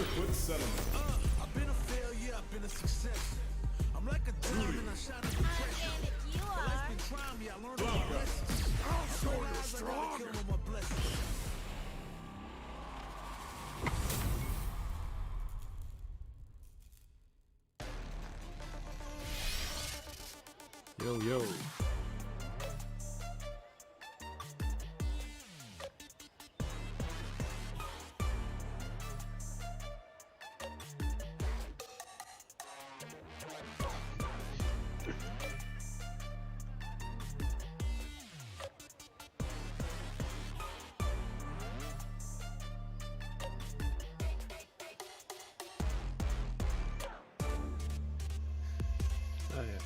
quick settlement. I've been a failure, I've been a success. I'm like a diamond, I shine as a treasure. You Life's are. been trying me, I learned all my lessons. I'll show you stronger. My blessings. Yo, yo. Oh, yeah.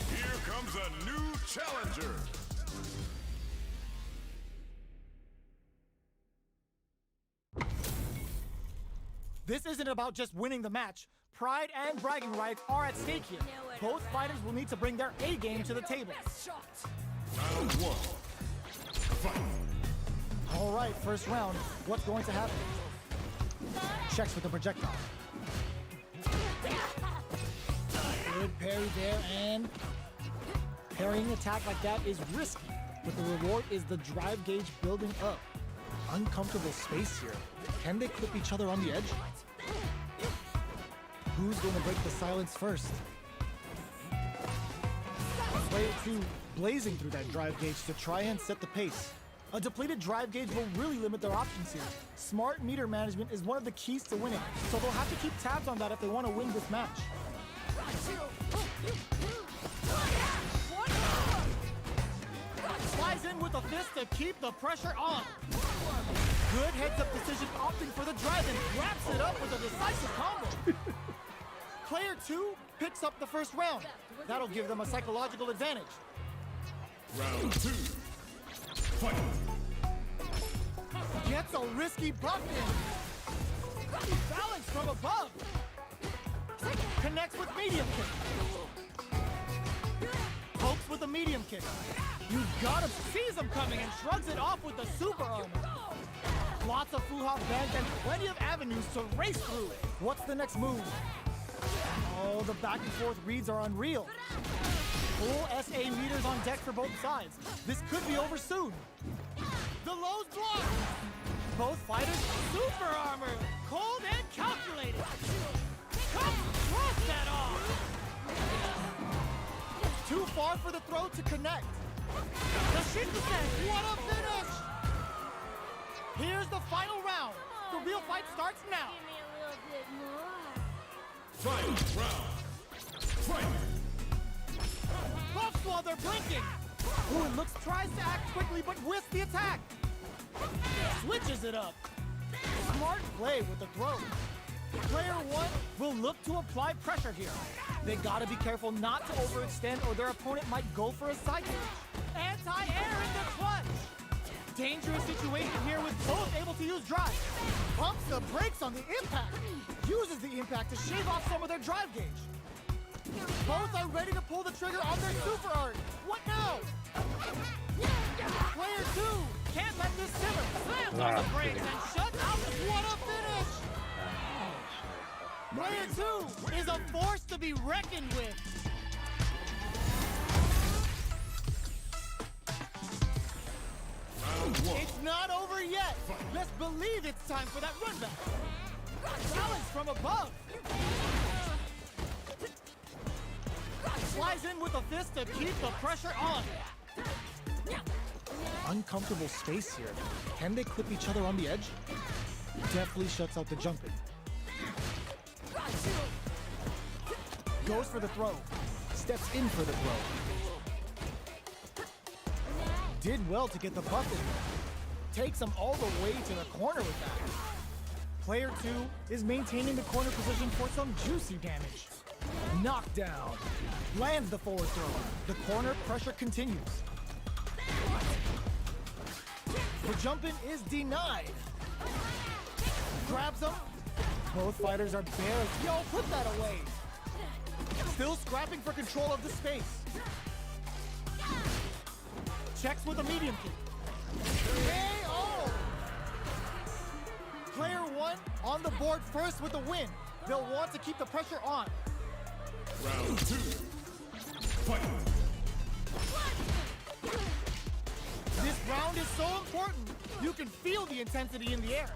Here comes a new challenger. This isn't about just winning the match. Pride and bragging rights are at stake here. Both fighters will need to bring their A game to the table. Round one. Fight. All right, first round. What's going to happen? Checks with the projectile. Good parry there, and parrying an attack like that is risky, but the reward is the drive gauge building up. Uncomfortable space here. Can they clip each other on the edge? Who's going to break the silence first? Player 2 blazing through that drive gauge to try and set the pace. A depleted drive gauge will really limit their options here. Smart meter management is one of the keys to winning, so they'll have to keep tabs on that if they want to win this match. Flies in with a fist to keep the pressure on. Good heads-up decision, opting for the drive and wraps it up with a decisive combo. Player 2 picks up the first round. That'll give them a psychological advantage. Round two. Fight. Gets a risky buck in. Balance from above. Connects with medium kick. Pokes with a medium kick. You got him, sees him coming and shrugs it off with the super armor. Lots of Fuhop bands and plenty of avenues to race through. What's the next move? Oh, the back and forth reads are unreal. Full SA meters on deck for both sides. This could be over soon. The low's blocked. Both fighters, super armor, cold and calculated. Come cross that off. Too far for the throw to connect. The Shinkusen, what a finish! Here's the final round. The real fight starts now. Give me a little bit more. Fight. Round. Fight. Buffs while they're blinking. Ooh, it looks tries to act quickly but whisks the attack. Switches it up. Smart play with the throw. Player 1 will look to apply pressure here. They gotta be careful not to overextend or their opponent might go for a side kick. Anti-air in the clutch. Dangerous situation here with both able to use drive. Pumps the brakes on the impact. Uses the impact to shave off some of their drive gauge. Both are ready to pull the trigger on their super art. What now? Player 2 can't let this simmer. Slams on the brakes and shuts out. What a finish! Player 2 is a force to be reckoned with. It's not over yet. Best believe it's time for that run back. Challenge from above. Flies in with a fist to keep the pressure on. Uncomfortable space here. Can they clip each other on the edge? Deftly shuts out the jumping. Goes for the throw. Steps in for the throw. Did well to get the buff in there. Takes him all the way to the corner with that. Player 2 is maintaining the corner position for some juicy damage. Knockdown. Lands the forward throw. The corner pressure continues. The jump-in is denied. Grabs him. Both fighters are barely... Yo, put that away. Still scrapping for control of the space. Checks with a medium kick. KO! Player 1 on the board first with the win. They'll want to keep the pressure on. Round 2. Fight. This round is so important. You can feel the intensity in the air.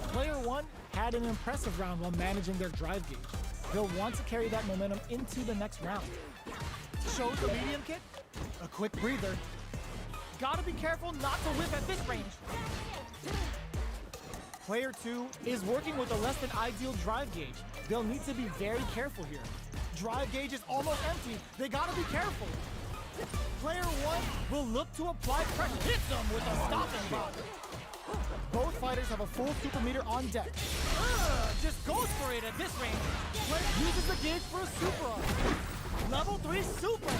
Player 1 had an impressive round while managing their drive gauge. They'll want to carry that momentum into the next round. Shows the medium kick. A quick breather. Gotta be careful not to whip at this range. Player 2 is working with a less than ideal drive gauge. They'll need to be very careful here. Drive gauge is almost empty. They gotta be careful. Player 1 will look to apply pressure. Hits them with a stopping block. Both fighters have a full super meter on deck. Just goes for it at this range. Player uses the gauge for a super arm. Level 3 super.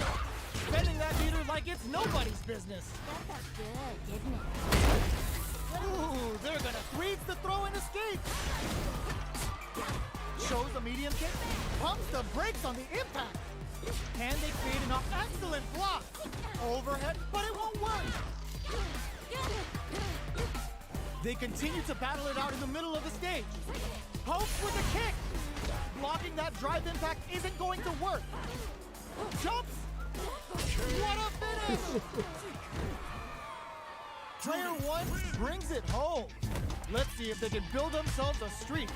Spending that meter like it's nobody's business. That felt good, didn't it? Ooh, they're gonna reads the throw and escape. Shows the medium kick. Pumps the brakes on the impact. Can they create enough? Excellent block. Overhead, but it won't work. They continue to battle it out in the middle of the stage. Pokes with a kick. Blocking that drive impact isn't going to work. Jumps. What a finish! Player 1 brings it home. Let's see if they can build themselves a streak.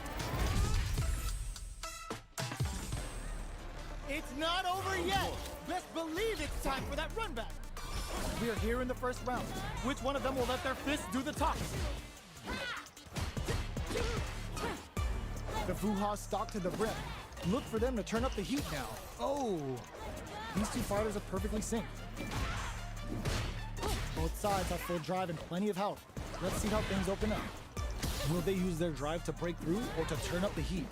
It's not over yet. Best believe it's time for that run back. We're here in the first round. Which one of them will let their fists do the talk? The Fuha stalk to the brim. Look for them to turn up the heat now. Oh, these two fighters are perfectly synced. Both sides have full drive and plenty of health. Let's see how things open up. Will they use their drive to break through or to turn up the heat?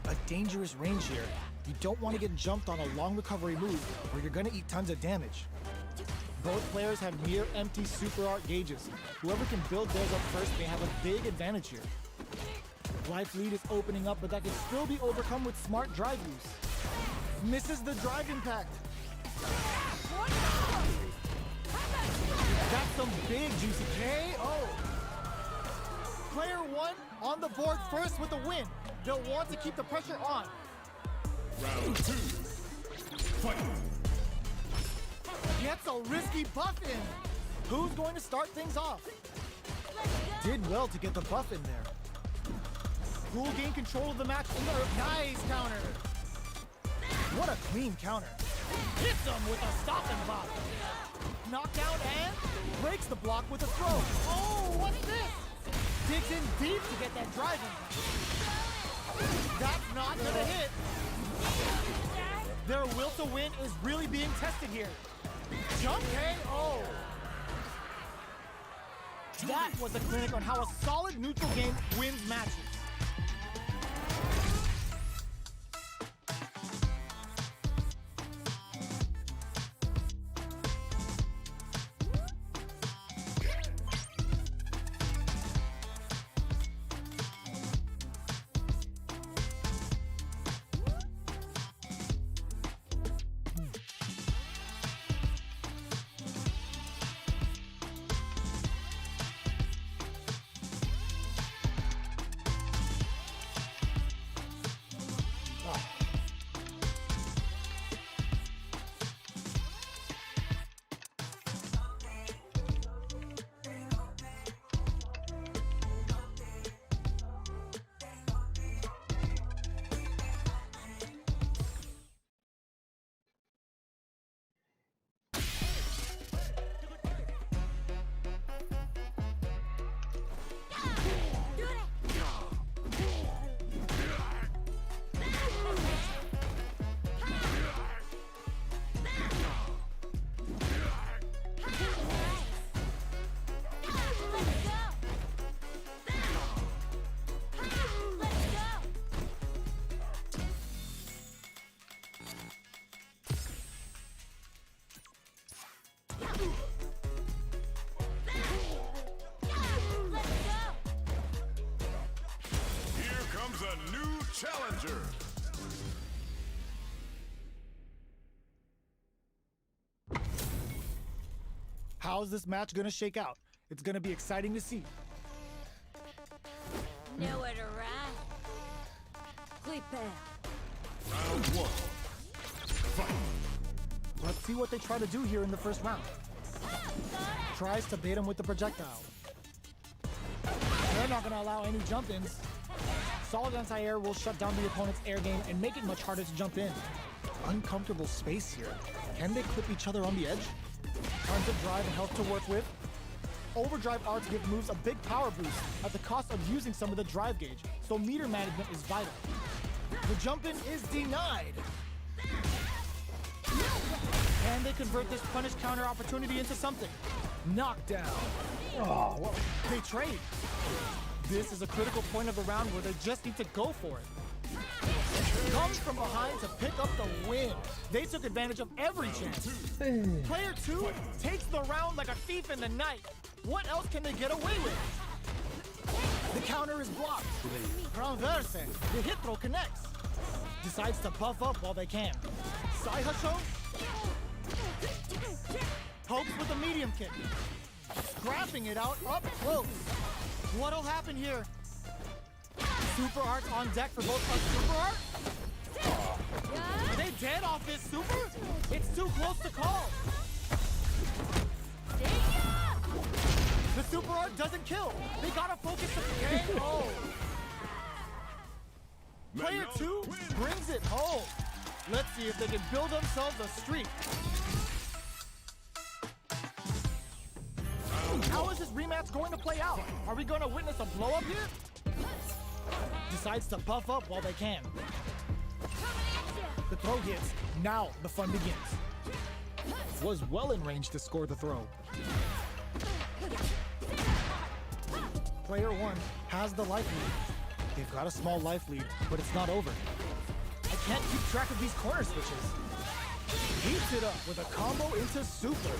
A dangerous range here. You don't want to get jumped on a long recovery move or you're going to eat tons of damage. Both players have near empty super art gauges. Whoever can build theirs up first may have a big advantage here. Life lead is opening up, but that can still be overcome with smart drive use. Misses the drive impact. That's some big juicy KO. Player 1 on the board first with the win. They'll want to keep the pressure on. Round 2. Fight. Gets a risky buff in. Who's going to start things off? Did well to get the buff in there. Who will gain control of the match in the nice counter. What a clean counter. Hits him with a stopping block. Knockdown and breaks the block with a throw. Oh, what's this? Digs in deep to get that drive in. That's not gonna hit. Their will to win is really being tested here. Jump KO. That was a clinic on how a solid neutral game wins matches. How's this match gonna shake out? It's gonna be exciting to see. Nowhere to run. Prepare. Round one. Fight. Let's see what they try to do here in the first round. Tries to bait him with the projectile. They're not gonna allow any jump-ins. Solid anti-air will shut down the opponent's air game and make it much harder to jump in. Uncomfortable space here. Can they clip each other on the edge? Tons of drive and health to work with. Overdrive arts give moves a big power boost at the cost of using some of the drive gauge, so meter management is vital. The jump-in is denied. Can they convert this punish counter opportunity into something? Knockdown. Oh, what? They trade. This is a critical point of the round where they just need to go for it. Comes from behind to pick up the win. They took advantage of every chance. Player 2 takes the round like a thief in the night. What else can they get away with? The counter is blocked. Renverse. The hit throw connects. Decides to buff up while they can. Side hustle. Pokes with a medium kick. Scrapping it out up close. What'll happen here? Super art on deck for both a super art? Are they dead off this super? It's too close to call. The super art doesn't kill. They gotta focus the game. Oh. Player 2 brings it home. Let's see if they can build themselves a streak. How is this rematch going to play out? Are we going to witness a blow up here? Decides to buff up while they can. The throw hits. Now the fun begins. Was well in range to score the throw. Player 1 has the life lead. They've got a small life lead, but it's not over. I can't keep track of these corner switches. Heats it up with a combo into super.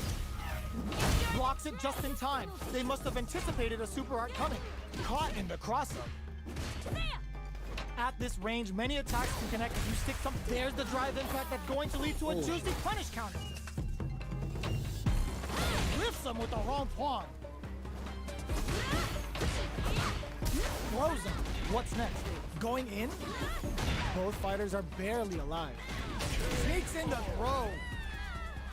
Blocks it just in time. They must have anticipated a super art coming. Caught in the cross-up. At this range, many attacks can connect if you stick some. There's the drive impact that's going to lead to a juicy punish counter. Lifts them with the wrong pawn. Throws him. What's next? Going in? Both fighters are barely alive. Sneaks in the throw.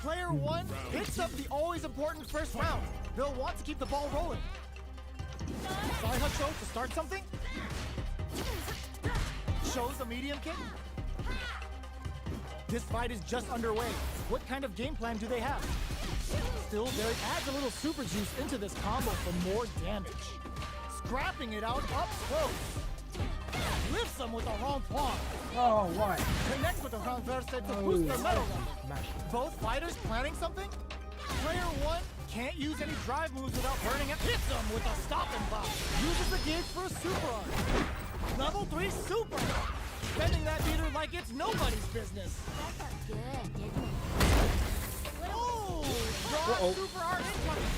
Player 1 picks up the always important first round. They'll want to keep the ball rolling. Side hustle to start something. Shows a medium kick. This fight is just underway. What kind of game plan do they have? Still, there adds a little super juice into this combo for more damage. Scrapping it out up close. Lifts them with the wrong pawn. Oh, why? Connects with the renverse to boost their metal level. Both fighters planning something? Player 1 can't use any drive moves without burning it. Hits them with a stop and pop. Uses the gauge for a super art. Level 3 super. Spending that meter like it's nobody's business. That felt good, didn't it? Oh! Draw super art incoming.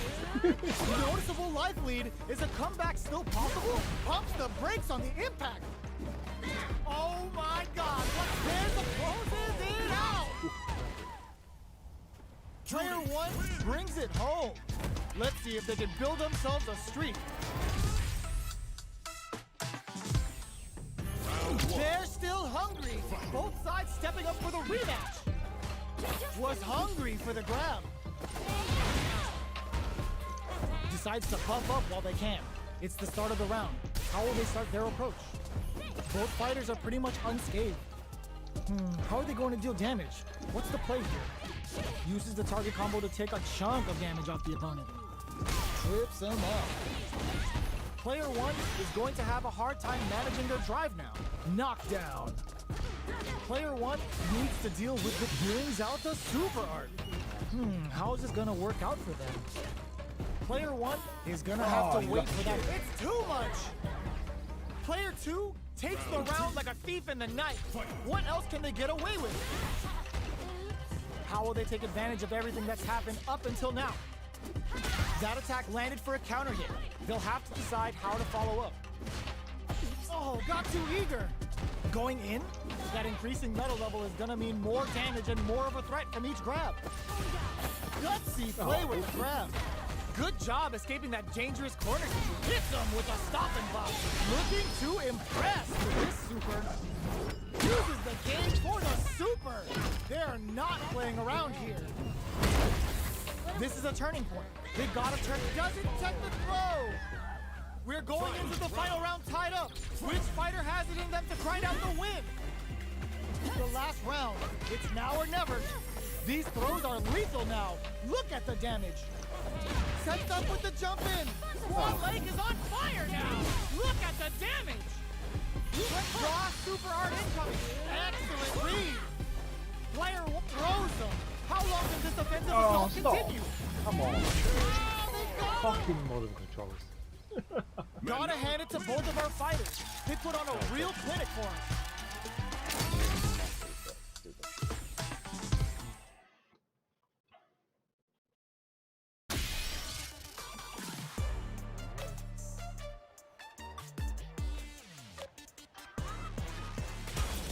Noticeable life lead. Is a comeback still possible? Pumps the brakes on the impact. Oh my god! There's the closes it out! Player 1 brings it home. Let's see if they can build themselves a streak. They're still hungry. Both sides stepping up for the rematch. Was hungry for the grab. Decides to buff up while they can. It's the start of the round. How will they start their approach? Both fighters are pretty much unscathed. How are they going to deal damage? What's the play here? Uses the target combo to take a chunk of damage off the opponent. Trips him up. Player 1 is going to have a hard time managing their drive now. Knockdown. Player 1 needs to deal with the brings out the super art. How is this going to work out for them? Player 1 is going to have to wait for that. It's too much. Player 2 takes the round like a thief in the night. What else can they get away with? How will they take advantage of everything that's happened up until now? That attack landed for a counter hit. They'll have to decide how to follow up. Oh, got too eager. Going in? That increasing metal level is gonna mean more damage and more of a threat from each grab. Gutsy play with the grab. Good job escaping that dangerous corner. Hits him with a stop and block. Looking to impress with this super. Uses the game for the super. They're not playing around here. This is a turning point. They gotta turn. Doesn't check the throw. We're going into the final round tied up. Which fighter has it in them to grind out the win? The last round. It's now or never. These throws are lethal now. Look at the damage. Sets up with the jump in. One leg is on fire now. Look at the damage. Draw super art incoming. Excellent read. Player throws them. How long can this offensive assault continue? Come on. Oh, they got him. Fucking modern controllers. Gotta hand it to both of our fighters. They put on a real clinic for us.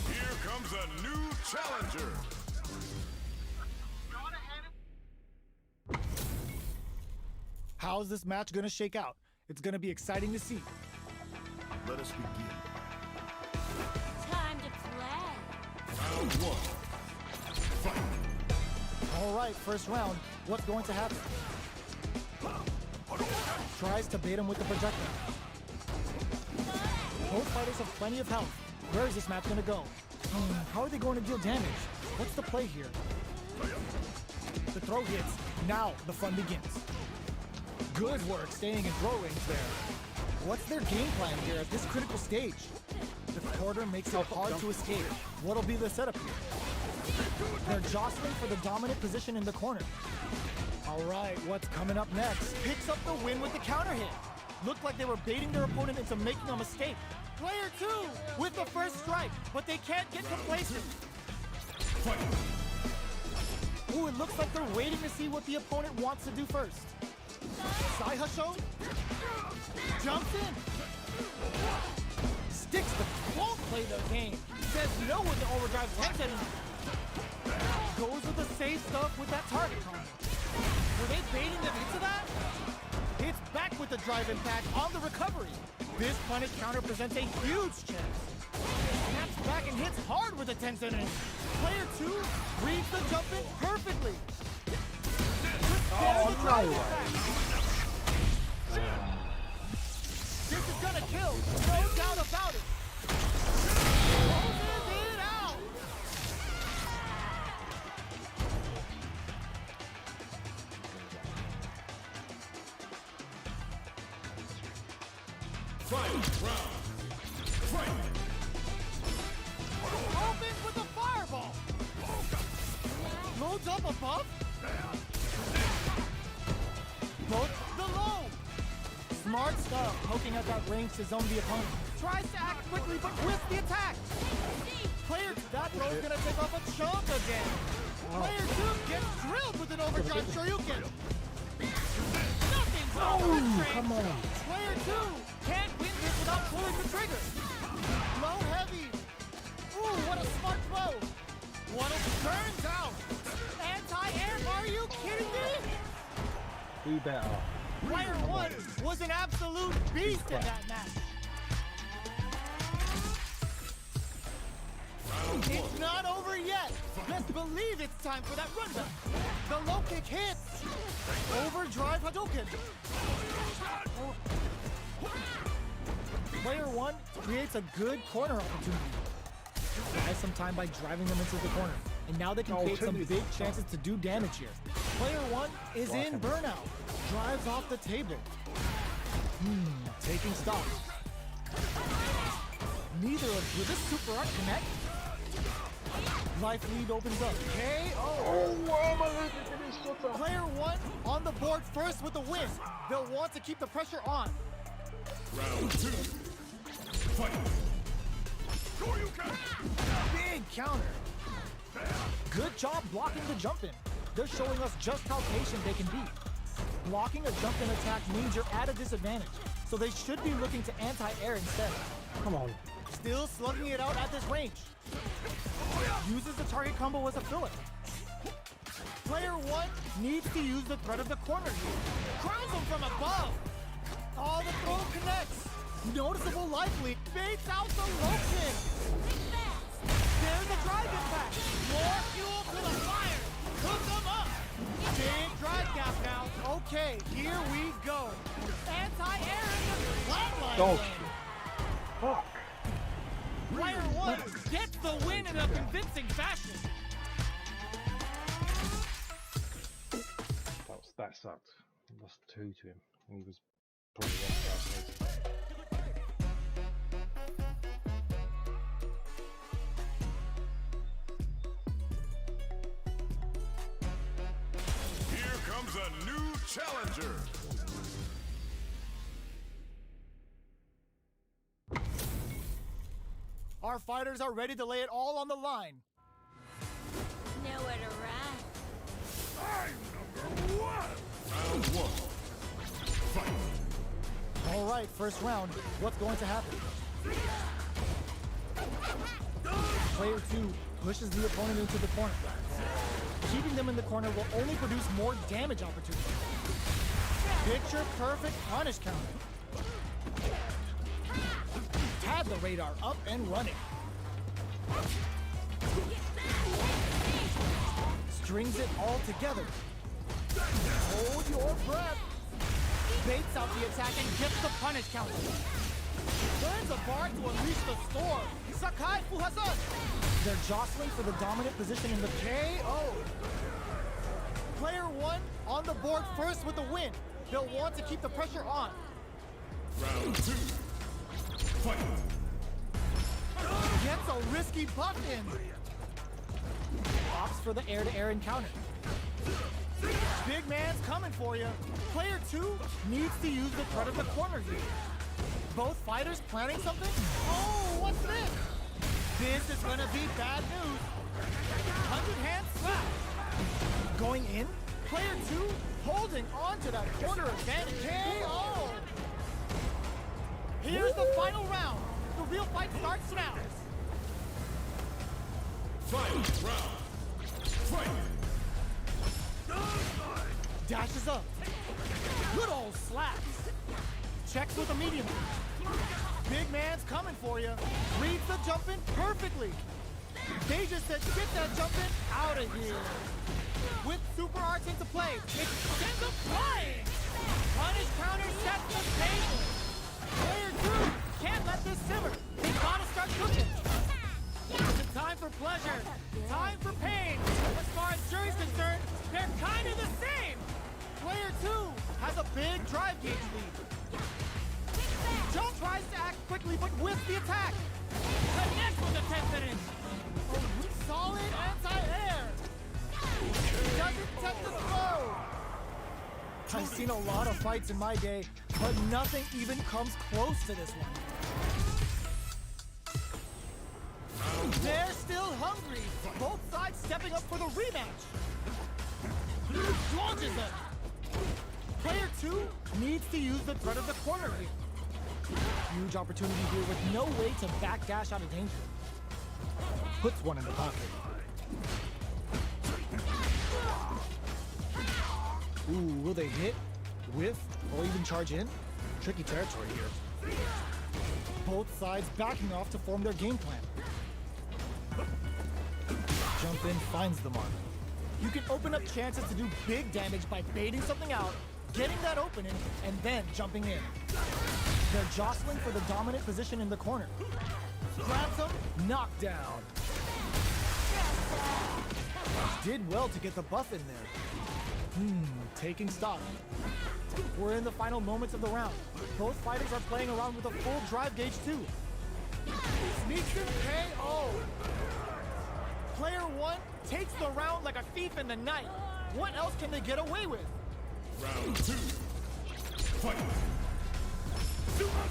Here comes a new challenger. How's this match gonna shake out? It's gonna be exciting to see. Let us begin. Time to play. Round one. Fight. All right, first round. What's going to happen? Tries to bait him with the projectile. Both fighters have plenty of health. Where is this match gonna go? How are they going to deal damage? What's the play here? The throw hits. Now the fun begins. Good work staying in throw range there. What's their game plan here at this critical stage? The quarter makes it hard to escape. What'll be the setup here? They're jostling for the dominant position in the corner. All right, what's coming up next? Picks up the win with the counter hit. Looked like they were baiting their opponent into making a mistake. Player two with the first strike, but they can't get complacent. Ooh, it looks like they're waiting to see what the opponent wants to do first. Saihasho jumps in. Sticks won't play the game. Says no with the overdrive left at him. Goes with the safe stuff with that target combo. Were they baiting them into that? It's back with the drive impact on the recovery. This punish counter presents a huge chance. Snaps back and hits hard with a Tensen in. Player two reads the jump in perfectly. Oh, no way. This is gonna kill, no doubt about it. Closes it out. Fight round. Fight. Opens with a fireball. Loads up above. Both the low. Smart stuff, poking at that range to zone the opponent. Tries to act quickly, but whiffs the attack. Player, that throw's gonna take off a chunk again. Player two gets drilled with an overdrive Shoryuken. Nothing's off the string. Come on. Player two can't win this without pulling the trigger. Low heavy. Ooh, what a smart throw. What it turns out. Anti-air, are you kidding me? Do better. Player one was an absolute beast in that match. It's not over yet. Best believe it's time for that rundown. The low kick hits. Overdrive Hadouken. Player one creates a good corner opportunity. Buys some time by driving them into the corner. And now they can create some big chances to do damage here. Player one is in burnout. Drives off the table. Taking stock. Neither of you. This super art connect. Life lead opens up. KO. Player one on the board first with the win. They'll want to keep the pressure on. Round two. Fight. Big counter. Good job blocking the jump in. They're showing us just how patient they can be. Blocking a jump in attack means you're at a disadvantage, so they should be looking to anti-air instead. Come on. Still slugging it out at this range. Uses the target combo as a filler. Player 1 needs to use the threat of the corner here. Crowns him from above. Oh, the throw connects. Noticeable life leak. Baits out the rope pin. There's the drive impact. More fuel to the fire. Hook them up. Big drive gap now. Okay, here we go. Anti-air in the flatline Dog zone. shit. Fuck. Player 1 gets the win in a convincing fashion. That sucked. I lost 2 to him. He was probably one of Here comes a new challenger. Our fighters are ready to lay it all on the line. Nowhere to run. I'm number 1. Round 1. Fight. All right, first round. What's going to happen? Player 2 pushes the opponent into the corner. Keeping them in the corner will only produce more damage opportunities. Picture perfect punish counter. Had the radar up and running. Strings it all together. Hold your breath. Baits out the attack and gets the punish counter. Burns a bar to unleash the storm. Sakai Fuhasan. They're jostling for the dominant position in the KO. Player 1 on the board first with the win. They'll want to keep the pressure on. Round 2. Fight. Gets a risky buck in. Opts for the air-to-air encounter. Big man's coming for you. Player 2 needs to use the threat of the corner here. Both fighters planning something? Oh, what's this? This is gonna be bad news. 100-hand slap. Going in? Player 2 holding on to that corner advantage. KO! Here's the final round. The real fight starts now. Fight. Round. Fight. Dashes up. Good old slaps. Checks with a medium. Big man's coming for you. Reads the jump in perfectly. They just said, get that jump in out of here. With super arts into play, it sends them flying. Punish counter sets the table. Player 2 can't let this simmer. They gotta start cooking. Is it time for pleasure? Time for pain? As far as jury's concerned, they're kind of the same. Player 2 has a big drive gauge lead. Joe tries to act quickly, but with the attack. Connects with the 10 minutes. A solid anti-air. Doesn't test the throw. I've seen a lot of fights in my day, but nothing even comes close to this one. They're still hungry. Both sides stepping up for the rematch. Launches them. Player 2 needs to use the threat of the corner here. Huge opportunity here with no way to backdash out of danger. Puts one in the pocket. Ooh, will they hit, whiff, or even charge in? Tricky territory here. Both sides backing off to form their game plan. Jump in finds the mark. You can open up chances to do big damage by baiting something out, getting that opening, and then jumping in. They're jostling for the dominant position in the corner. Grabs him, knockdown. Did well to get the buff in there. Taking stock. We're in the final moments of the round. Both fighters are playing around with a full drive gauge too. Sneaks in KO. Player 1 takes the round like a thief in the night. What else can they get away with? Round 2. Fight.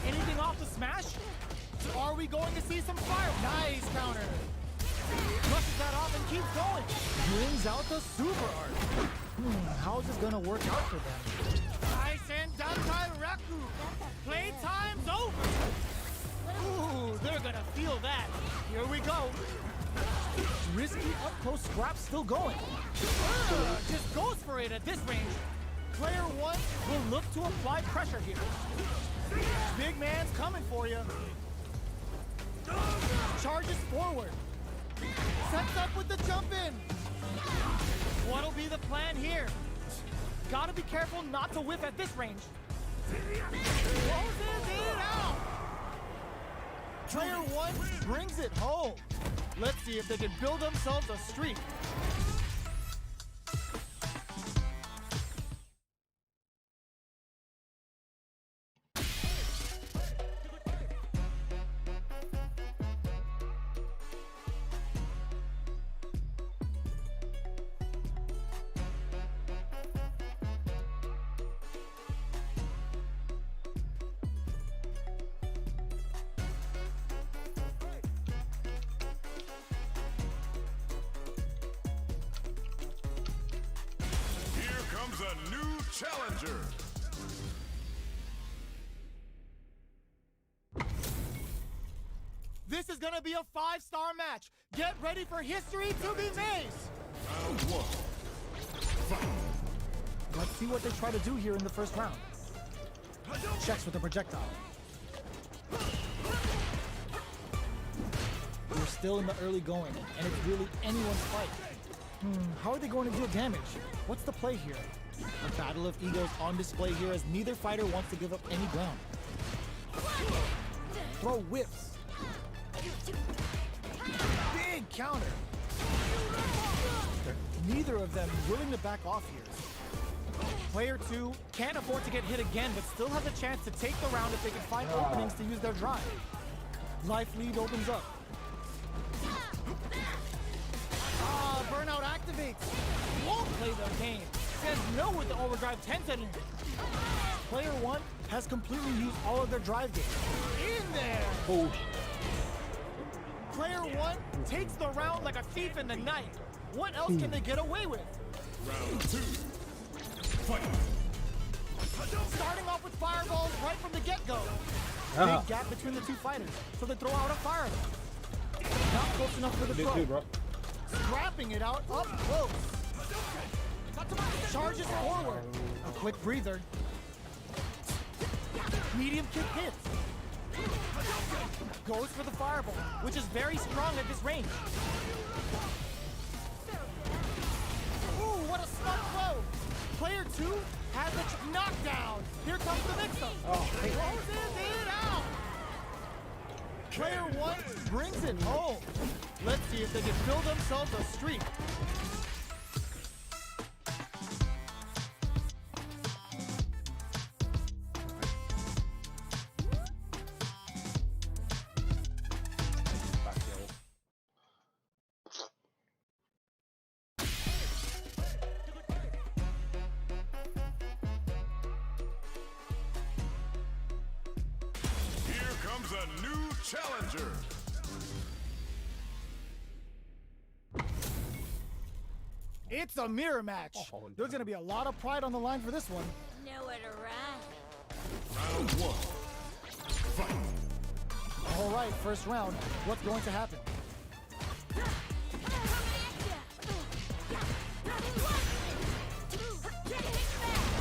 Anything off the smash? Are we going to see some fire? Nice counter. Brushes that off and keeps going. Brings out the super art. How's this gonna work out for them? Taisen Dantai Raku. Playtime's over. Ooh, they're gonna feel that. Here we go. Risky up-close scrap still going. Just goes for it at this range. Player one will look to apply pressure here. Big man's coming for you. Charges forward. Sets up with the jump in. What'll be the plan here? Gotta be careful not to whiff at this range. Closes it out. Player one brings it home. Let's see if they can build themselves a streak. A new challenger. This is gonna be a 5-star match. Get ready for history to be made. Round one. Fight. Let's see what they try to do here in the first round. Checks with the projectile. We're still in the early going, and it's really anyone's fight. How are they going to deal damage? What's the play here? A battle of egos on display here as neither fighter wants to give up any ground. Throw whips. Big counter. Neither of them willing to back off here. Player two can't afford to get hit again, but still has a chance to take the round if they can find openings to use their drive. Life lead opens up. Burnout activates. Won't play their game. Says no with the overdrive 10 setting. Player one has completely used all of their drive games. In there! Oh. Player one takes the round like a thief in the night. What else can they get away with? Round two. Fight. Starting off with fireballs right from the get-go. Big gap between the two fighters, so they throw out a fireball. Not close enough for the throw. Scrapping it out up close. Charges forward. A quick breather. Medium kick hits. Goes for the fireball, which is very strong at this range. Ooh, what a smart throw. Player two has a knockdown. Here comes the mix-up. Closes it out. Player one brings it home. Let's see if they can build themselves a streak. Here comes a new challenger. It's a mirror match. There's going to be a lot of pride on the line for this one. Nowhere to run. Round one. Fight. All right, first round. What's going to happen?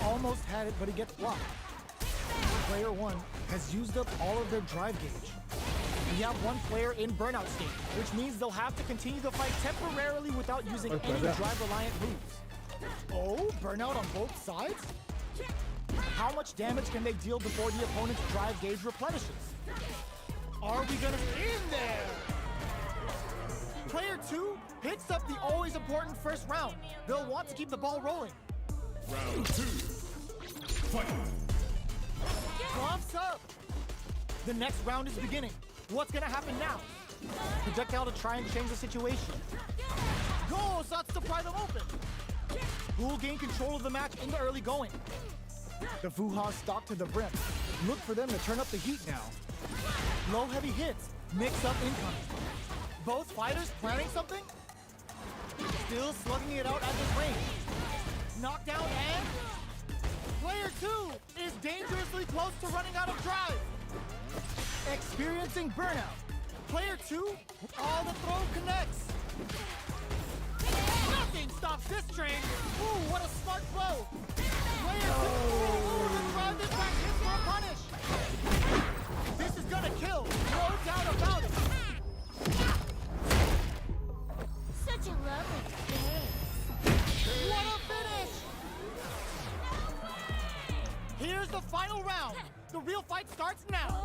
Almost had it, but he gets blocked. Player one has used up all of their drive gauge. We have one player in burnout state, which means they'll have to continue the fight temporarily without using any drive-reliant moves. Oh, burnout on both sides? How much damage can they deal before the opponent's drive gauge replenishes? Are we gonna... In there! Player two picks up the always important first round. They'll want to keep the ball rolling. Round two. Fight. Gloves up! The next round is beginning. What's gonna happen now? Projectile to try and change the situation. Go, Sucks to pry them open. Who will gain control of the match in the early going? The Fuha stalk to the brim. Look for them to turn up the heat now. Low heavy hits, mix up incoming. Both fighters planning something? Still slugging it out at this range. Knockdown and... Player two is dangerously close to running out of drive. experiencing burnout. Player 2, all the throw connects. Nothing stops this train. Ooh, what a smart throw. Player 2, ooh, the drive impact hits for a punish. This is gonna kill, no doubt about it. Such a lovely face. What a finish! Here's the final round. The real fight starts now.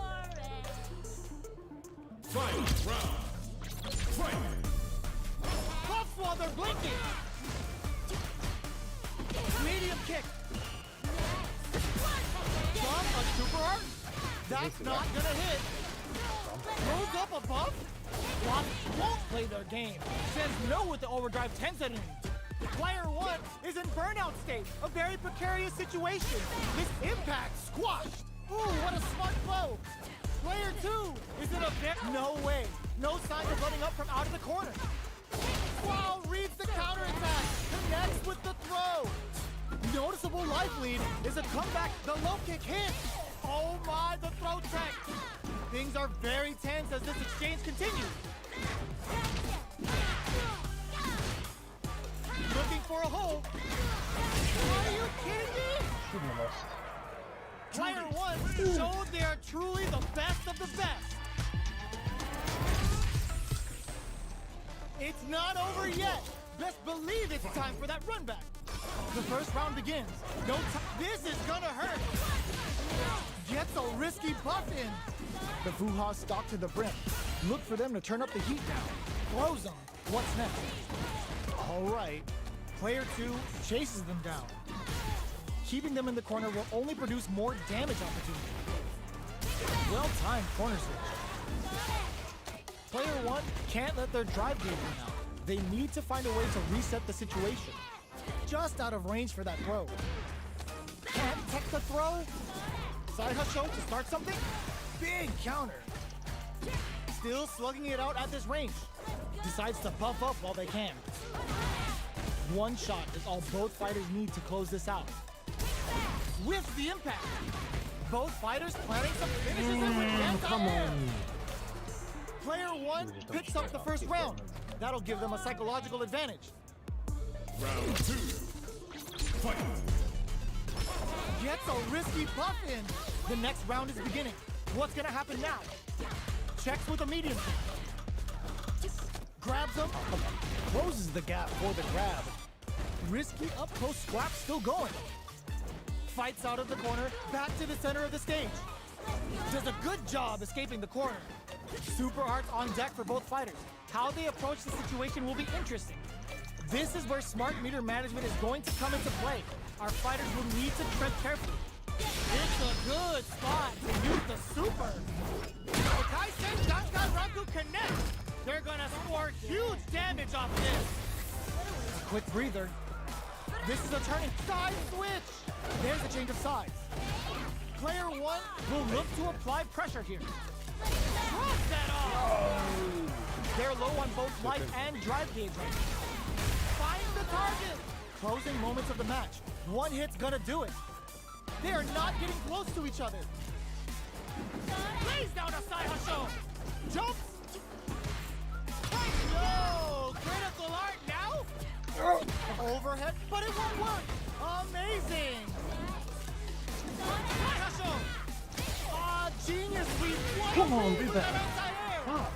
Final round. Fight. Puffs while they're blinking. Medium kick. Jump a super art. That's not gonna hit. Goes up above. Lots won't play their game. Says no with the overdrive 10 setting. Player 1 is in burnout state, a very precarious situation. This impact squashed. Ooh, what a smart blow. Player 2 is in a no way. No sign of letting up from out of the corner. Wow, reads the counterattack. Connects with the throw. Noticeable life lead is a comeback. The low kick hits. Oh my, the throw tech. Things are very tense as this exchange continues. Looking for a hole. Are you kidding me? Shouldn't have lost. Player 1 showed they are truly the best of the best. It's not over yet. Best believe it's time for that run back. The first round begins. No time. This is gonna hurt. Gets a risky buff in. The Fuha stalk to the brim. Look for them to turn up the heat now. Throws them. What's next? All right. Player 2 chases them down. Keeping them in the corner will only produce more damage opportunity. Well-timed corner switch. Player 1 can't let their drive gauge run out. They need to find a way to reset the situation. Just out of range for that throw. Can't tech the throw. Side hustle to start something. Big counter. Still slugging it out at this range. Decides to buff up while they can. One shot is all both fighters need to close this out. With the impact. Both fighters planning some finishes in with anti-air. Player 1 picks up the first round. That'll give them a psychological advantage. Round 2. Fight. Gets a risky buff in. The next round is beginning. What's gonna happen now? Checks with a medium. Grabs him. Closes the gap for the grab. Risky up-close scrap still going. Fights out of the corner, back to the center of the stage. Does a good job escaping the corner. Super arts on deck for both fighters. How they approach the situation will be interesting. This is where smart meter management is going to come into play. Our fighters will need to tread carefully. It's a good spot to use the super. The Kaisen Danganraku connects. They're gonna score huge damage off this. Quick breather. This is a turning side switch. There's a change of sides. Player 1 will look to apply pressure here. Drop that off. They're low on both life and drive gauge right now. Find the target. Closing moments of the match. One hit's gonna do it. They are not getting close to each other. Lays down a side hustle. Jumps. No! Critical art now? Overhead, but it won't work. Amazing. Side hustle. Genius. Come on, do that. Fuck.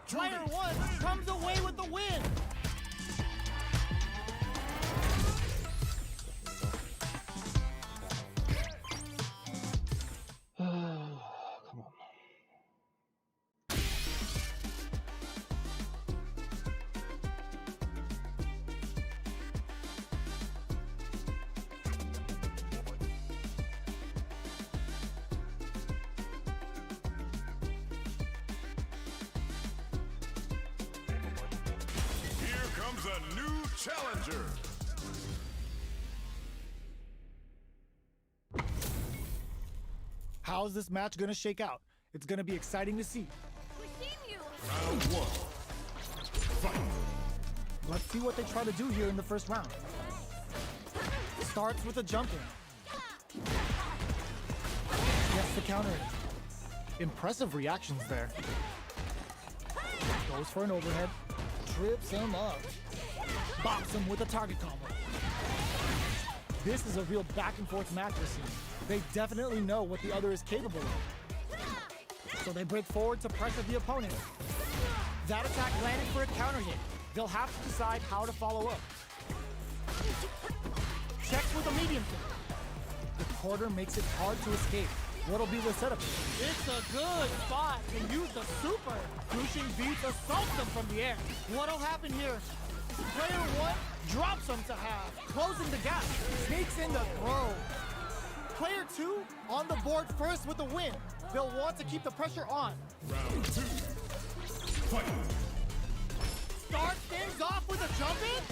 Player 1 comes away with the win. Come on. Here comes a new challenger. How's this match gonna shake out? It's gonna be exciting to see. Round 1. Fight. Let's see what they try to do here in the first round. Starts with a jump in. Gets the counter in. Impressive reactions there. Goes for an overhead. Trips him up. Bops him with a target combo. This is a real back and forth match we're seeing. They definitely know what the other is capable of. So they break forward to pressure the opponent. That attack landed for a counter hit. They'll have to decide how to follow up. Checks with a medium kick. The quarter makes it hard to escape. What'll be the setup? It's a good spot to use the super. Crushing beats assaults them from the air. What'll happen here? Player one drops him to half, closing the gap. Sneaks in the throw. Player two on the board first with the win. They'll want to keep the pressure on. Round 2. Fight. Start things off with a jump in?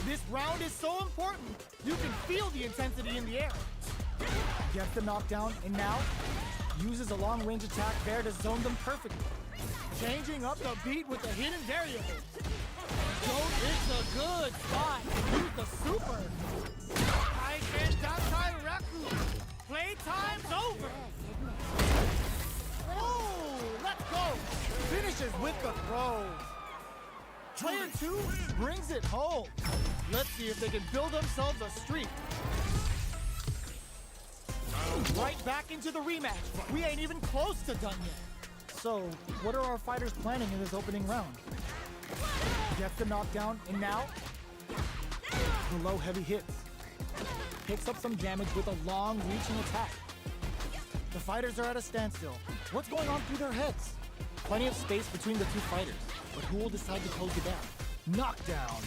This round is so important. You can feel the intensity in the air. Gets the knockdown, and now uses a long-range attack there to zone them perfectly. Changing up the beat with a hidden variable. It's a good spot. Use the super. Playtime's over. Oh, let's go. Finishes with the throw. Player two brings it home. Let's see if they can build themselves a streak. Right back into the rematch. We ain't even close to done yet. So, what are our fighters planning in this opening round? Gets the knockdown, and now the low heavy hits. Picks up some damage with a long reaching attack. The fighters are at a standstill. What's going on through their heads? Plenty of space between the two fighters, but who will decide to close the gap? Knockdown.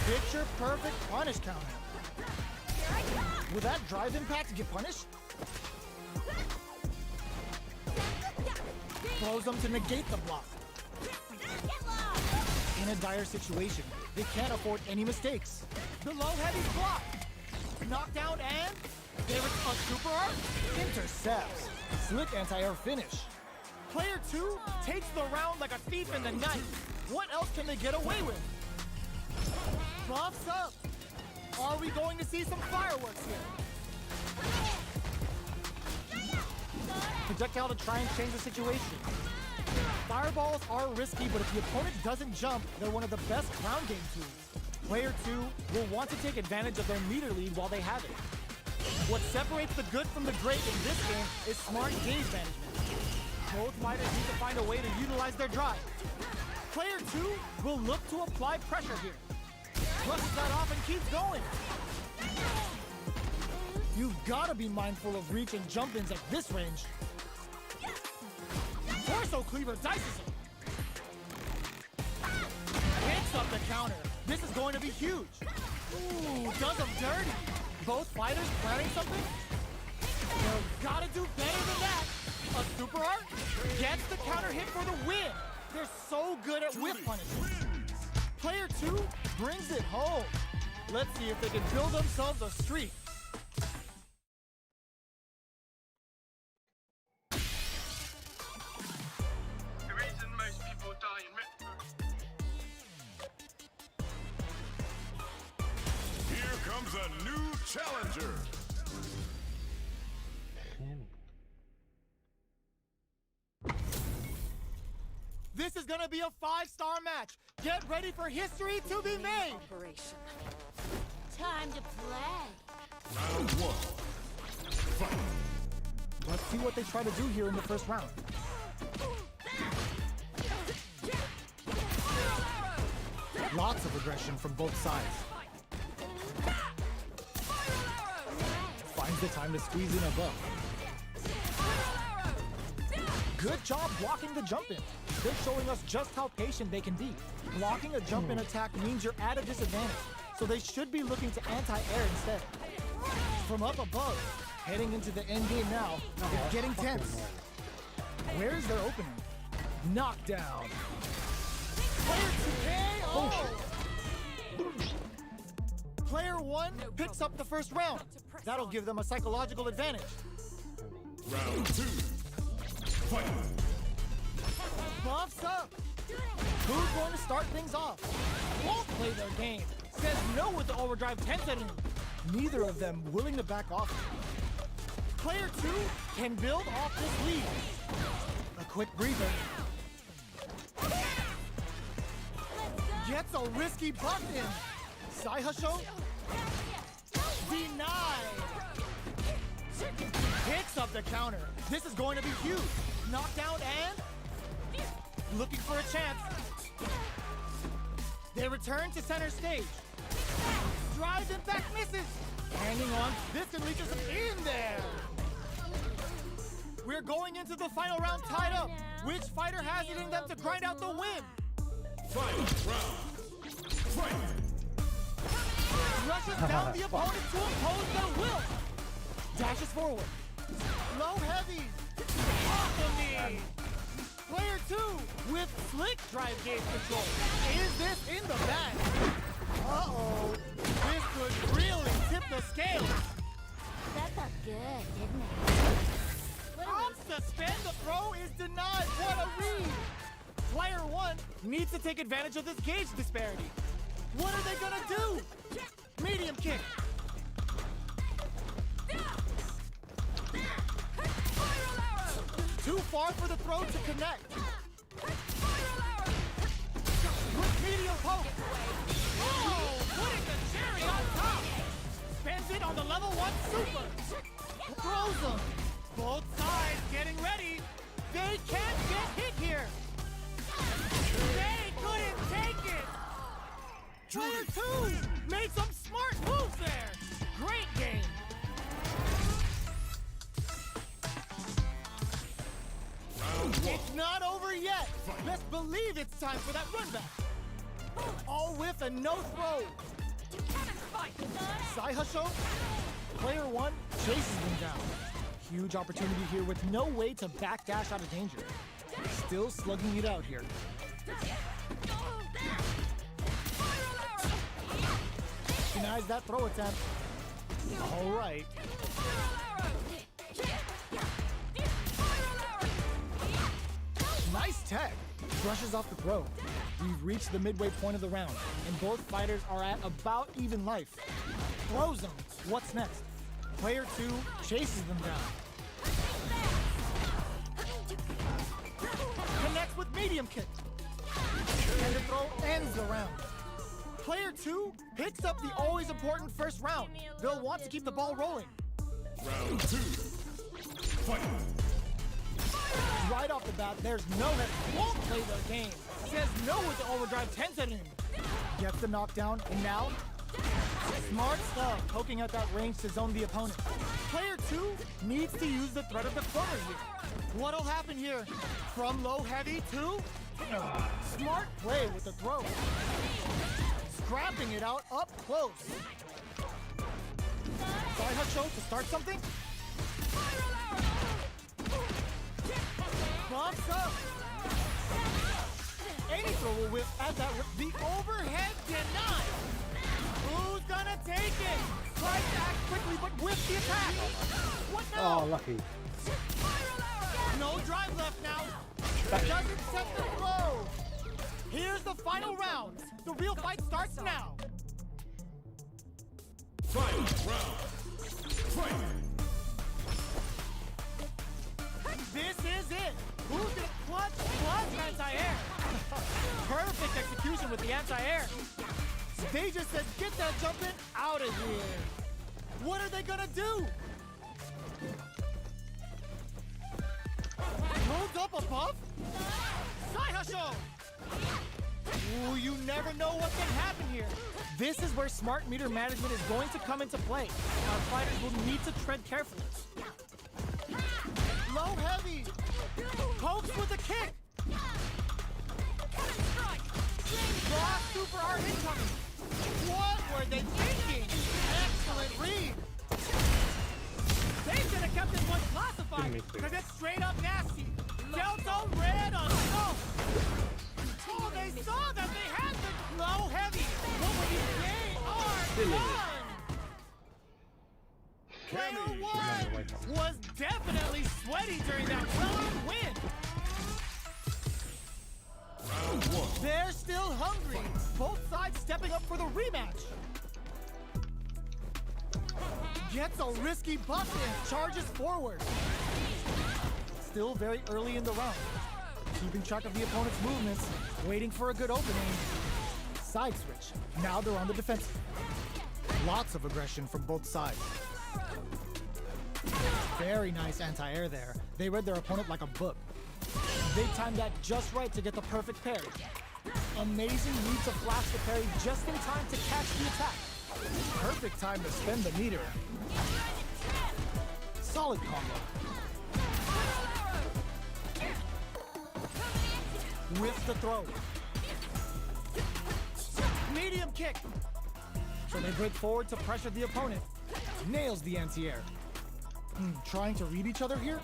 Picture perfect punish counter. Will that drive impact get punished? Throws them to negate the block. In a dire situation, they can't afford any mistakes. The low heavy block. Knockdown and there is a super art. Intercepts. Slick anti-air finish. Player two takes the round like a thief in the night. What else can they get away with? Buffs up. Are we going to see some fireworks here? Projectile to try and change the situation. Fireballs are risky, but if the opponent doesn't jump, they're one of the best ground game tools. Player two will want to take advantage of their meter lead while they have it. What separates the good from the great in this game is smart gauge management. Both fighters need to find a way to utilize their drive. Player two will look to apply pressure here. Brushes that off and keeps going. You've got to be mindful of reach and jump-ins at this range. Torso cleaver dices him. Hits up the counter. This is going to be huge. Ooh, does him dirty. Both fighters planning something? They've got to do better than that. A super art gets the counter hit for the win. They're so good at whip punishing. Player two brings it home. Let's see if they can build themselves a streak. The reason most people die in retro. Here comes a new challenger. This is gonna be a 5-star match. Get ready for history to be made. Operation. Time to play. Round 1. Fight. Let's see what they try to do here in the first round. Lots of aggression from both sides. Finds the time to squeeze in above. Good job blocking the jump-in. They're showing us just how patient they can be. Blocking a jump-in attack means you're at a disadvantage, so they should be looking to anti-air instead. From up above, heading into the end game now, it's getting tense. Where's their opening? Knockdown. Player 2 KO! Player 1 picks up the first round. That'll give them a psychological advantage. Round 2. Fight. Buffs up. Who's going to start things off? Won't play their game. Says no with the overdrive 10 setting. Neither of them willing to back off. Player 2 can build off this lead. A quick breather. Gets a risky button. Saihasho. Denied. Picks up the counter. This is going to be huge. Knockdown and looking for a chance. They return to center stage. Drives impact misses. Hanging on. This can lead to some in there. We're going into the final round tied up. Which fighter has it in them to grind out the win? Final round. Fight. Rushes down the opponent to impose their will. Dashes forward. Low heavy. Alchemy. Player 2 with slick drive gauge control. Is this in the bag? Uh-oh. This could really tip the scales. That felt good, didn't it? Up suspend the throw is denied. What a read. Player 1 needs to take advantage of this gauge disparity. What are they gonna do? Medium kick. Too far for the throw to connect. With medium poke. Oh, putting the cherry on top. Spends it on the level 1 super. Throws them. Both sides getting ready. They can't get hit here. They couldn't take it. Player 2 made some smart moves there. Great game. It's not over yet. Best believe it's time for that run back. All with a no throw. Saihasho. Player 1 chases them down. Huge opportunity here with no way to backdash out of danger. Still slugging it out here. Denies that throw attempt. All right. Nice tech. Brushes off the throw. We've reached the midway point of the round, and both fighters are at about even life. Throw zones. What's next? Player 2 chases them down. Connects with medium kick. And the throw ends the round. Player 2 picks up the always important first round. They'll want to keep the ball rolling. Round 2. Fight. Right off the bat, there's no that won't play the game. Says no with the overdrive tensor in. Gets the knockdown, and now smart stuff, poking at that range to zone the opponent. Player 2 needs to use the threat of the corner here. What'll happen here? From low heavy to smart play with the throw. Scrapping it out up close. Saihasho to start something. Bumps up. Any throw will whip at that. The overhead denied. Who's gonna take it? Tries to act quickly, but with the attack. What now? Oh, lucky. No drive left now. Doesn't set the throw. Here's the final round. The real fight starts now. Final round. Fight. This is it. Who's gonna clutch anti-air? Perfect execution with the anti-air. They just said, get that jumping out of here. What are they gonna do? Holds up above? Saihasho! Ooh, you never know what can happen here. This is where smart meter management is going to come into play. Our fighters will need to tread carefully. Low heavy. Pokes with a kick. Raw super art incoming. What were they thinking? Excellent read. They should have kept this one classified because it's straight up nasty. Delta red on smoke. Oh, they saw that they had the low heavy. What were they? They are done. Player 1 was definitely sweaty during that well-earned win. Round 1. They're still hungry. Both sides stepping up for the rematch. Gets a risky buff in, charges forward. Still very early in the round. Keeping track of the opponent's movements, waiting for a good opening. Side switch. Now they're on the defensive. Lots of aggression from both sides. Very nice anti-air there. They read their opponent like a book. They timed that just right to get the perfect parry. Amazing need to flash the parry just in time to catch the attack. Perfect time to spend the meter. Solid combo. With the throw. Medium kick. So they break forward to pressure the opponent. Nails the anti-air. Trying to read each other here?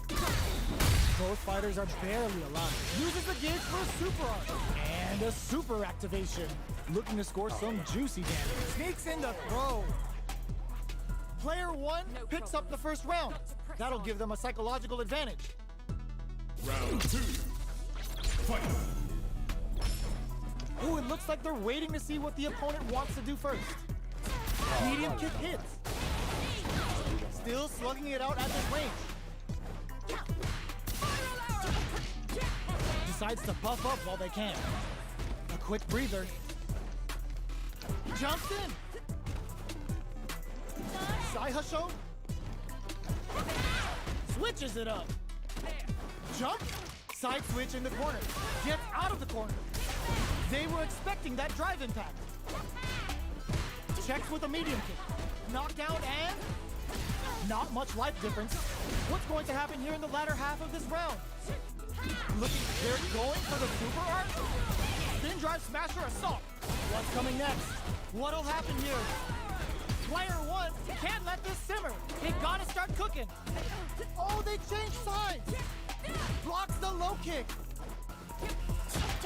Both fighters are barely alive. Uses the gauge for a super art. And a super activation. Looking to score some juicy damage. Sneaks in the throw. Player one picks up the first round. That'll give them a psychological advantage. Round 2. Fight. Ooh, it looks like they're waiting to see what the opponent wants to do first. Medium kick hits. Still slugging it out at this range. Decides to buff up while they can. A quick breather. Jumps in. Saihasho. Switches it up. Jump. Side switch in the corner. Gets out of the corner. They were expecting that drive impact. Checks with a medium kick. Knockdown and not much life difference. What's going to happen here in the latter half of this round? They're going for the super art? Spin drive smasher assault. What's coming next? What'll happen here? Player one can't let this simmer. They gotta start cooking. Oh, they changed sides. Blocks the low kick.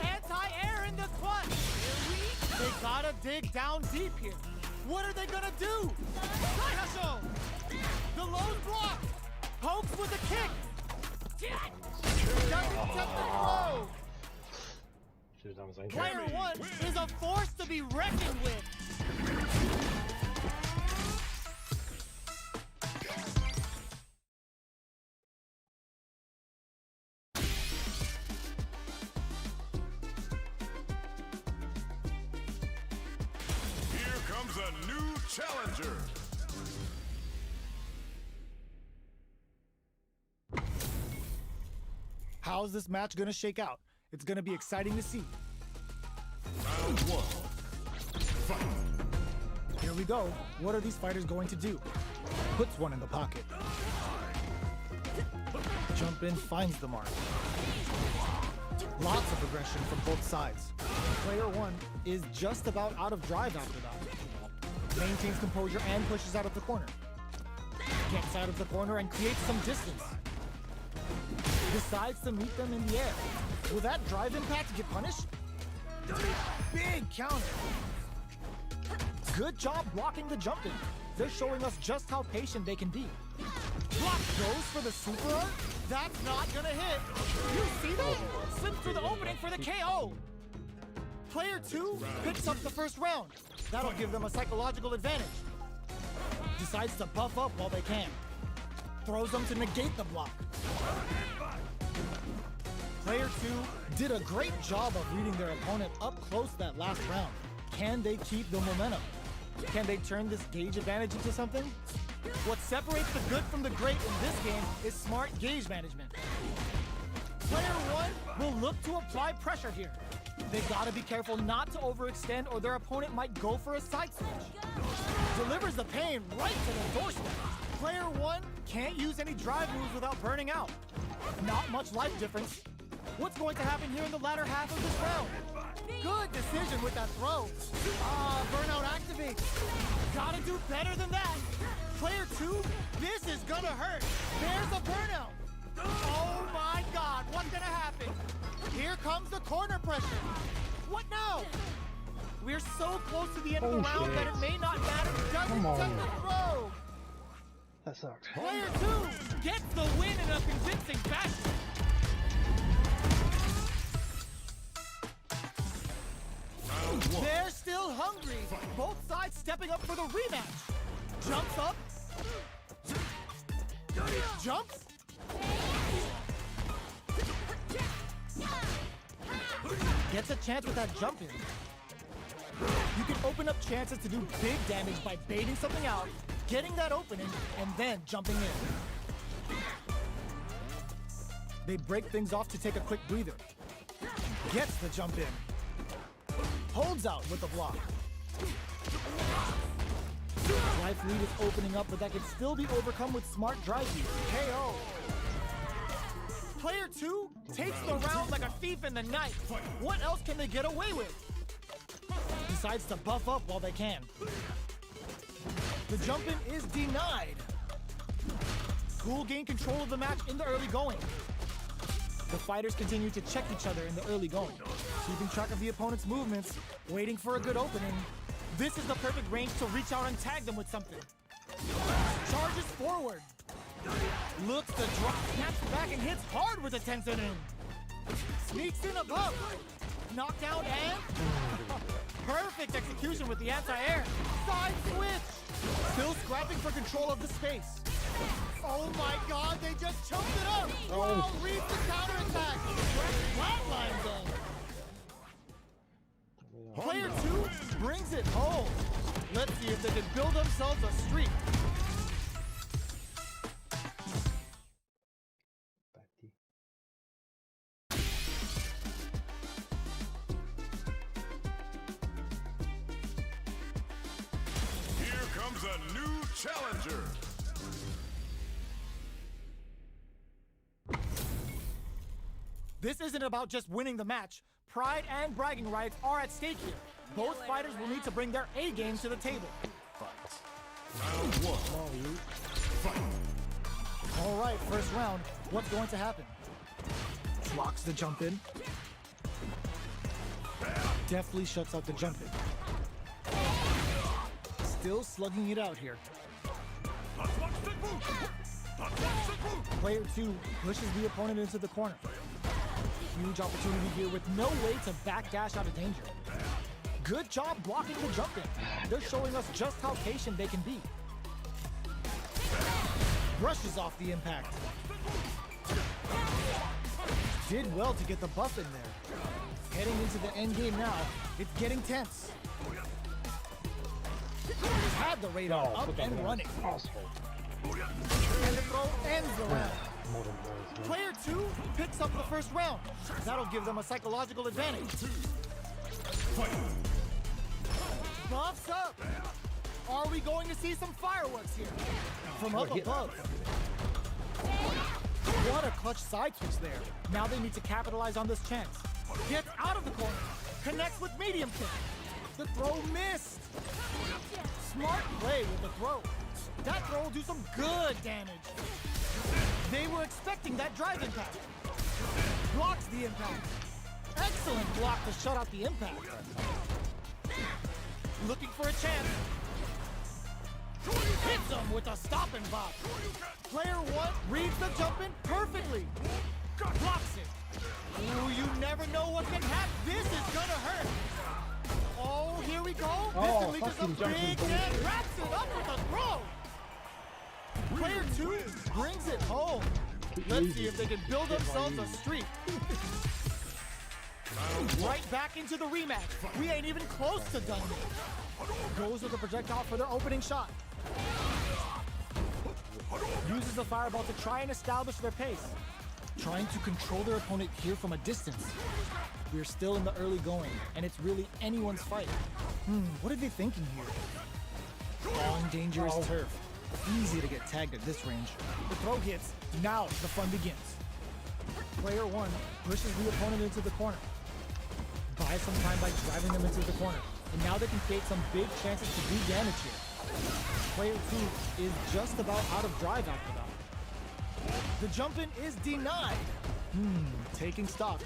Anti-air in the clutch. They gotta dig down deep here. What are they gonna do? Saihasho! The low's blocked. Pokes with a kick. Doesn't get the throw. Should've done the same thing. Player one is a force to be reckoned with. Here comes a new challenger. How's this match gonna shake out? It's gonna be exciting to see. Round 1. Fight. Here we go. What are these fighters going to do? Puts one in the pocket. Jump in, finds the mark. Lots of aggression from both sides. Player one is just about out of drive after that. Maintains composure and pushes out of the corner. Gets out of the corner and creates some distance. Decides to meet them in the air. Will that drive impact get punished? Big counter. Good job blocking the jump in. They're showing us just how patient they can be. Block goes for the super art? That's not gonna hit. You see that? Slipped through the opening for the KO. Player two picks up the first round. That'll give them a psychological advantage. Decides to buff up while they can. Throws them to negate the block. Player two did a great job of reading their opponent up close that last round. Can they keep the momentum? Can they turn this gauge advantage into something? What separates the good from the great in this game is smart gauge management. Player one will look to apply pressure here. They gotta be careful not to overextend or their opponent might go for a side switch. Delivers the pain right to the doorstep. Player one can't use any drive moves without burning out. Not much life difference. What's going to happen here in the latter half of this round? Good decision with that throw. Burnout activates. Gotta do better than that. Player two, this is gonna hurt. There's a burnout. Oh my God, what's gonna happen? Here comes the corner pressure. What now? We're so close to the end of the round that it may not matter. Doesn't Come on. take the throw. That sucked. Player two gets the win in a convincing fashion. Round 1. They're still hungry. Both sides side stepping up for the rematch. Jumps up. Jumps. Gets a chance with that jump in. You can open up chances to do big damage by baiting something out, getting that opening, and then jumping in. They break things off to take a quick breather. Gets the jump in. Holds out with the block. Life lead is opening up, but that can still be overcome with smart drive use. KO. Player 2 takes the round like a thief in the night. What else can they get away with? Decides to buff up while they can. The jump-in is denied. School gained control of the match in the early going. The fighters continue to check each other in the early going, keeping track of the opponent's movements, waiting for a good opening. This is the perfect range to reach out and tag them with something. Charges forward. Looks to drop, snaps back, and hits hard with a tense in. Sneaks in above. Knockdown and perfect execution with the anti-air. Side switch. Still scrapping for control of the space. Oh my god, they just choked it up! Wow, reads the counterattack! Flatline them! Player 2 brings it home. Let's see if they can build themselves a streak. Here comes a new challenger. This isn't about just winning the match. Pride and bragging rights are at stake here. Both fighters will need to bring their A game to the table. Round one. All right, first round. What's going to happen? Blocks the jump in. Deftly shuts out the jump in. Still slugging it out here. Player 2 pushes the opponent into the corner. Huge opportunity here with no way to backdash out of danger. Good job blocking the jump in. They're showing us just how patient they can be. Brushes off the impact. Did well to get the buff in there. Heading into the end game now, it's getting tense. Had the radar up and running. And the throw ends the round. Player 2 picks up the first round. That'll give them a psychological advantage. Buffs up. Are we going to see some fireworks here? From up above. What a clutch side switch there. Now they need to capitalize on this chance. Gets out of the corner. Connects with medium kick. The throw missed. Smart play with the throw. That throw will do some good damage. They were expecting that drive impact. Blocks the impact. Excellent block to shut out the impact. Looking for a chance. Hits him with a stop and bop. Player 1 reads the jump in perfectly. Blocks it. Ooh, you never know what can happen. This is gonna hurt. Oh, here we go. This unleashes a big hit. Wraps it up with a throw. Player 2 brings it home. Let's see if they can build themselves a streak. Right back into the rematch. We ain't even close to done yet. Goes with the projectile for their opening shot. Uses the fireball to try and establish their pace. Trying to control their opponent here from a distance. We're still in the early going, and it's really anyone's fight. What are they thinking here? On dangerous turf. Easy to get tagged at this range. The throw hits. Now the fun begins. Player 1 pushes the opponent into the corner. Buys some time by driving them into the corner. And now they can create some big chances to do damage here. Player 2 is just about out of drive after that. The jump in is denied. Taking stock.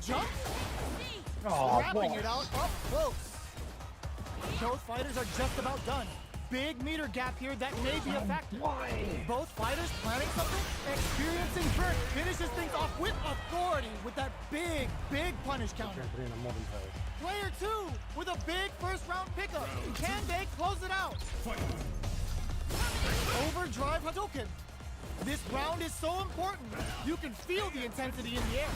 Jump. Wrapping it out up close. Both fighters are just about done. big meter gap here that may be a factor. Both fighters planning something. Experiencing Burn finishes things off with authority with that big punish counter. Put in a modern player. Player 2 with a big first round pickup. Can they close it out? Overdrive Hadouken. This round is so important. You can feel the intensity in the air.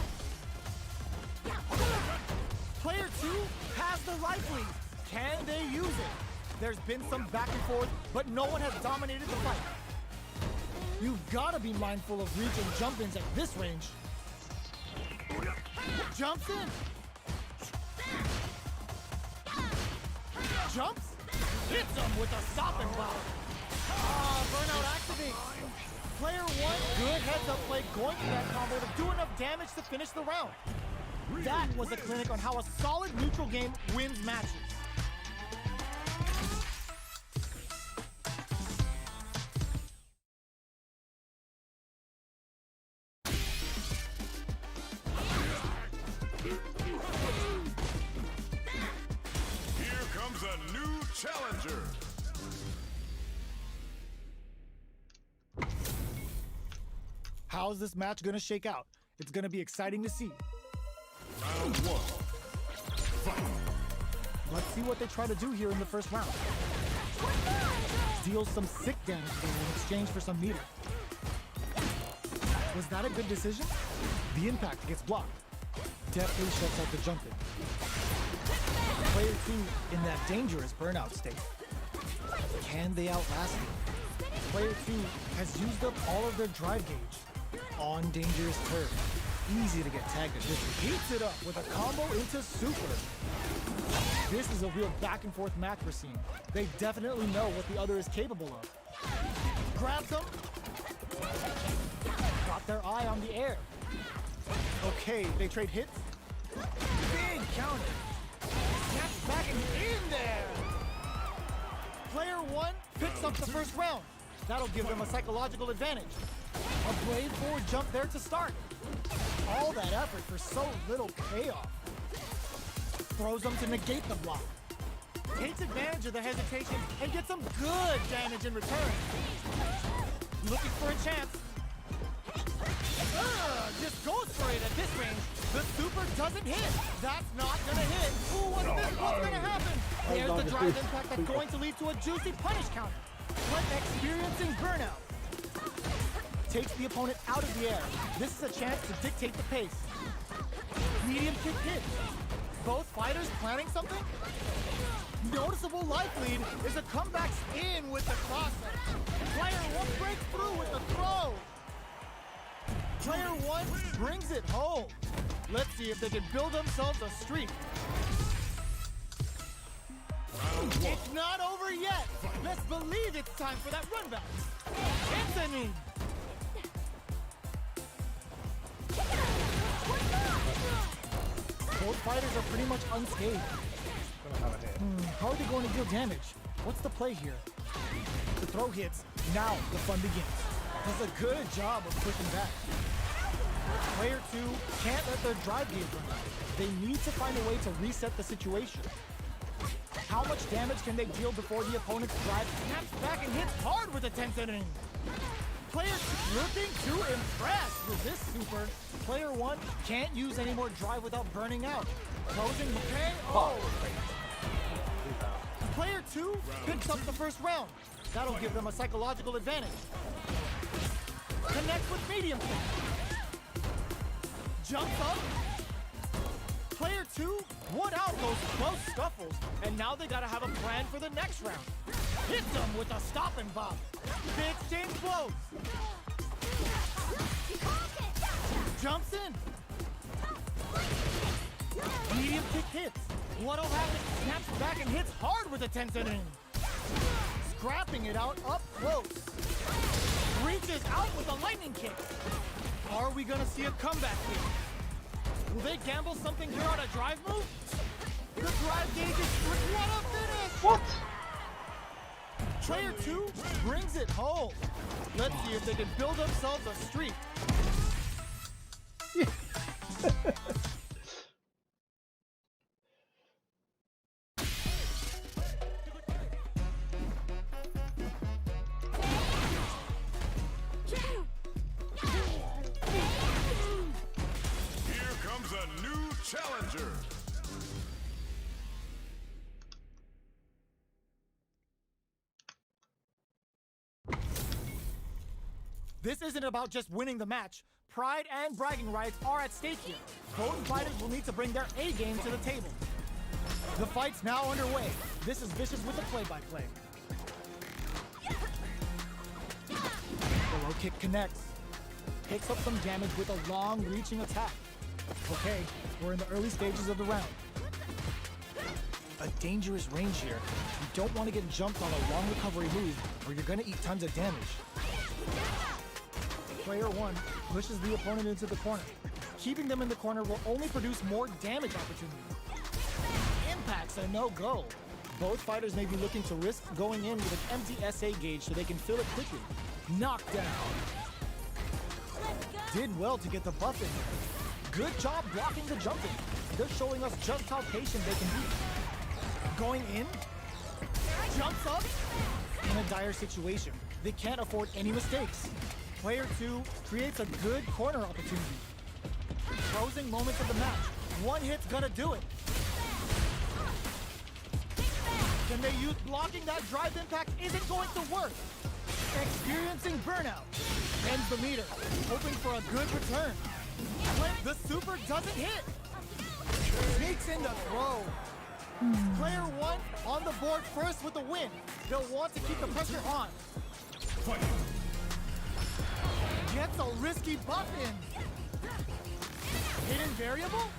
Player 2 has the life lead. Can they use it? There's been some back and forth, but no one has dominated the fight. You've got to be mindful of reach and jump-ins at this range. Jumps in. Jumps. Hits him with a stop and block. Burnout activates. Player 1, good heads-up play going for that combo to do enough damage to finish the round. That was a clinic on how a solid neutral game wins matches. Here comes a new challenger. How's this match gonna shake out? It's gonna be exciting to see. Round 1. Fight. Let's see what they try to do here in the first round. Deal some sick damage there in exchange for some meter. Was that a good decision? The impact gets blocked. Definitely shuts out the jumping. Player 2 in that dangerous burnout state. Can they outlast it? Player 2 has used up all of their drive gauge. On dangerous turf. Easy to get tagged at this. Heats it up with a combo into super. This is a real back and forth match we're seeing. They definitely know what the other is capable of. Grabs them. Got their eye on the air. Okay, they trade hits. Big counter. Snaps back and in there. Player 1 picks up the first round. That'll give them a psychological advantage. A blade forward jump there to start. All that effort for so little payoff. Throws them to negate the block. Takes advantage of the hesitation and gets some good damage in return. Looking for a chance. Just goes for it at this range. The super doesn't hit. That's not gonna hit. Ooh, what's this? What's gonna happen? There's the drive impact that's going to lead to a juicy punish counter. But experiencing burnout. Takes the opponent out of the air. This is a chance to dictate the pace. Medium kick hit. Both fighters planning something? Noticeable life lead is a comeback in with the crosser. Player 1 breaks through with the throw. Player 1 brings it home. Let's see if they can build themselves a streak. It's not over yet. Let's believe it's time for that run back. Anthony. Both fighters are pretty much unscathed. How are they going to deal damage? What's the play here? The throw hits. Now the fun begins. Does a good job of pushing back. Player 2 can't let their drive gauge run out. They need to find a way to reset the situation. How much damage can they deal before the opponent's drive snaps back and hits hard with a tense inning? Player 2 looking to impress with this super. Player 1 can't use any more drive without burning out. Closing the KO. Player 2 picks up the first round. That'll give them a psychological advantage. Connects with medium kick. Jumps up. Player 2 won out those close scuffles, and now they gotta have a plan for the next round. Hits them with a stop and bop. They exchange blows. Jumps in. Medium kick hits. What'll happen? Snaps back and hits hard with a tense inning. Scrapping it out up close. Reaches out with a lightning kick. Are we gonna see a comeback here? Will they gamble something here on a drive move? The drive gauge is what a finish! What? Player 2 brings it home. Let's see if they can build themselves a streak. challenger. This isn't about just winning the match. Pride and bragging rights are at stake here. Both fighters will need to bring their A game to the table. The fight's now underway. This is Vicious with the play-by-play. The low kick connects. Picks up some damage with a long reaching attack. Okay, we're in the early stages of the round. A dangerous range here. You don't want to get jumped on a long recovery move or you're going to eat tons of damage. Player 1 pushes the opponent into the corner. Keeping them in the corner will only produce more damage opportunities. Impact's a no-go. Both fighters may be looking to risk going in with an empty SA gauge so they can fill it quickly. Knockdown. Did well to get the buff in there. Good job blocking the jumping. They're showing us just how patient they can be. Going in. Jumps up. In a dire situation. They can't afford any mistakes. Player 2 creates a good corner opportunity. Closing moments of the match. One hit's gonna do it. Can they use blocking? That drive impact isn't going to work. Experiencing burnout. Ends the meter. Hoping for a good return. When the super doesn't hit. Sneaks in the throw. Player 1 on the board first with the win. They'll want to keep the pressure on. Gets a risky buff in. Hidden variable?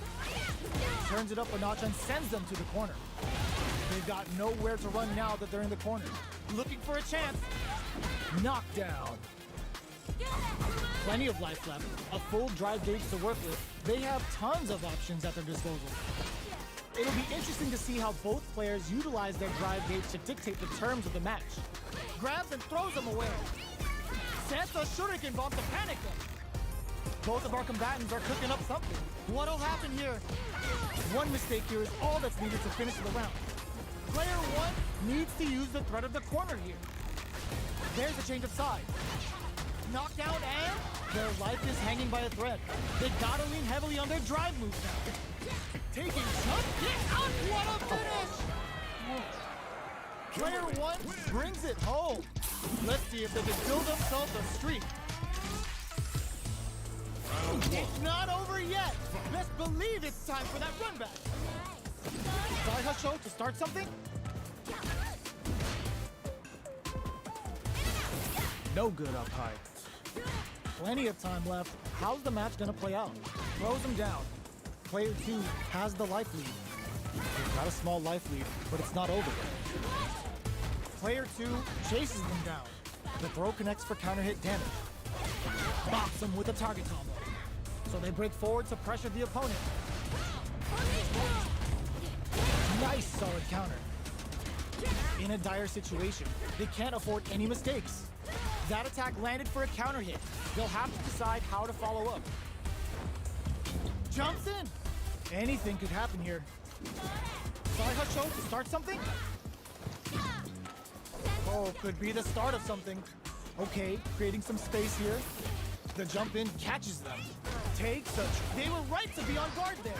Turns it up a notch and sends them to the corner. They've got nowhere to run now that they're in the corner. Looking for a chance. Knockdown. Plenty of life left. A full drive gauge to work with. They have tons of options at their disposal. It'll be interesting to see how both players utilize their drive gauge to dictate the terms of the match. Grabs and throws them away. Sets a shuriken bomb to panic them. Both of our combatants are cooking up something. What'll happen here? One mistake here is all that's needed to finish the round. Player 1 needs to use the threat of the corner here. There's a change of sides. Knockdown and their life is hanging by a thread. They gotta lean heavily on their drive moves now. Taking jump kick out. What a finish! Player 1 brings it home. Let's see if they can build themselves a streak. It's not over yet. Let's believe it's time for that run back. Side to start something? No good up high. Plenty of time left. How's the match gonna play out? Throws him down. Player 2 has the life lead. They've got a small life lead, but it's not over yet. Player 2 chases them down. The throw connects for counter hit damage. Bops them with a target combo. So they break forward to pressure the opponent. Nice solid counter. In a dire situation, they can't afford any mistakes. That attack landed for a counter hit. They'll have to decide how to follow up. Jumps in. Anything could happen here. Side to start something? Oh, could be the start of something. Okay, creating some space here. The jump in catches them. Takes a... They were right to be on guard there.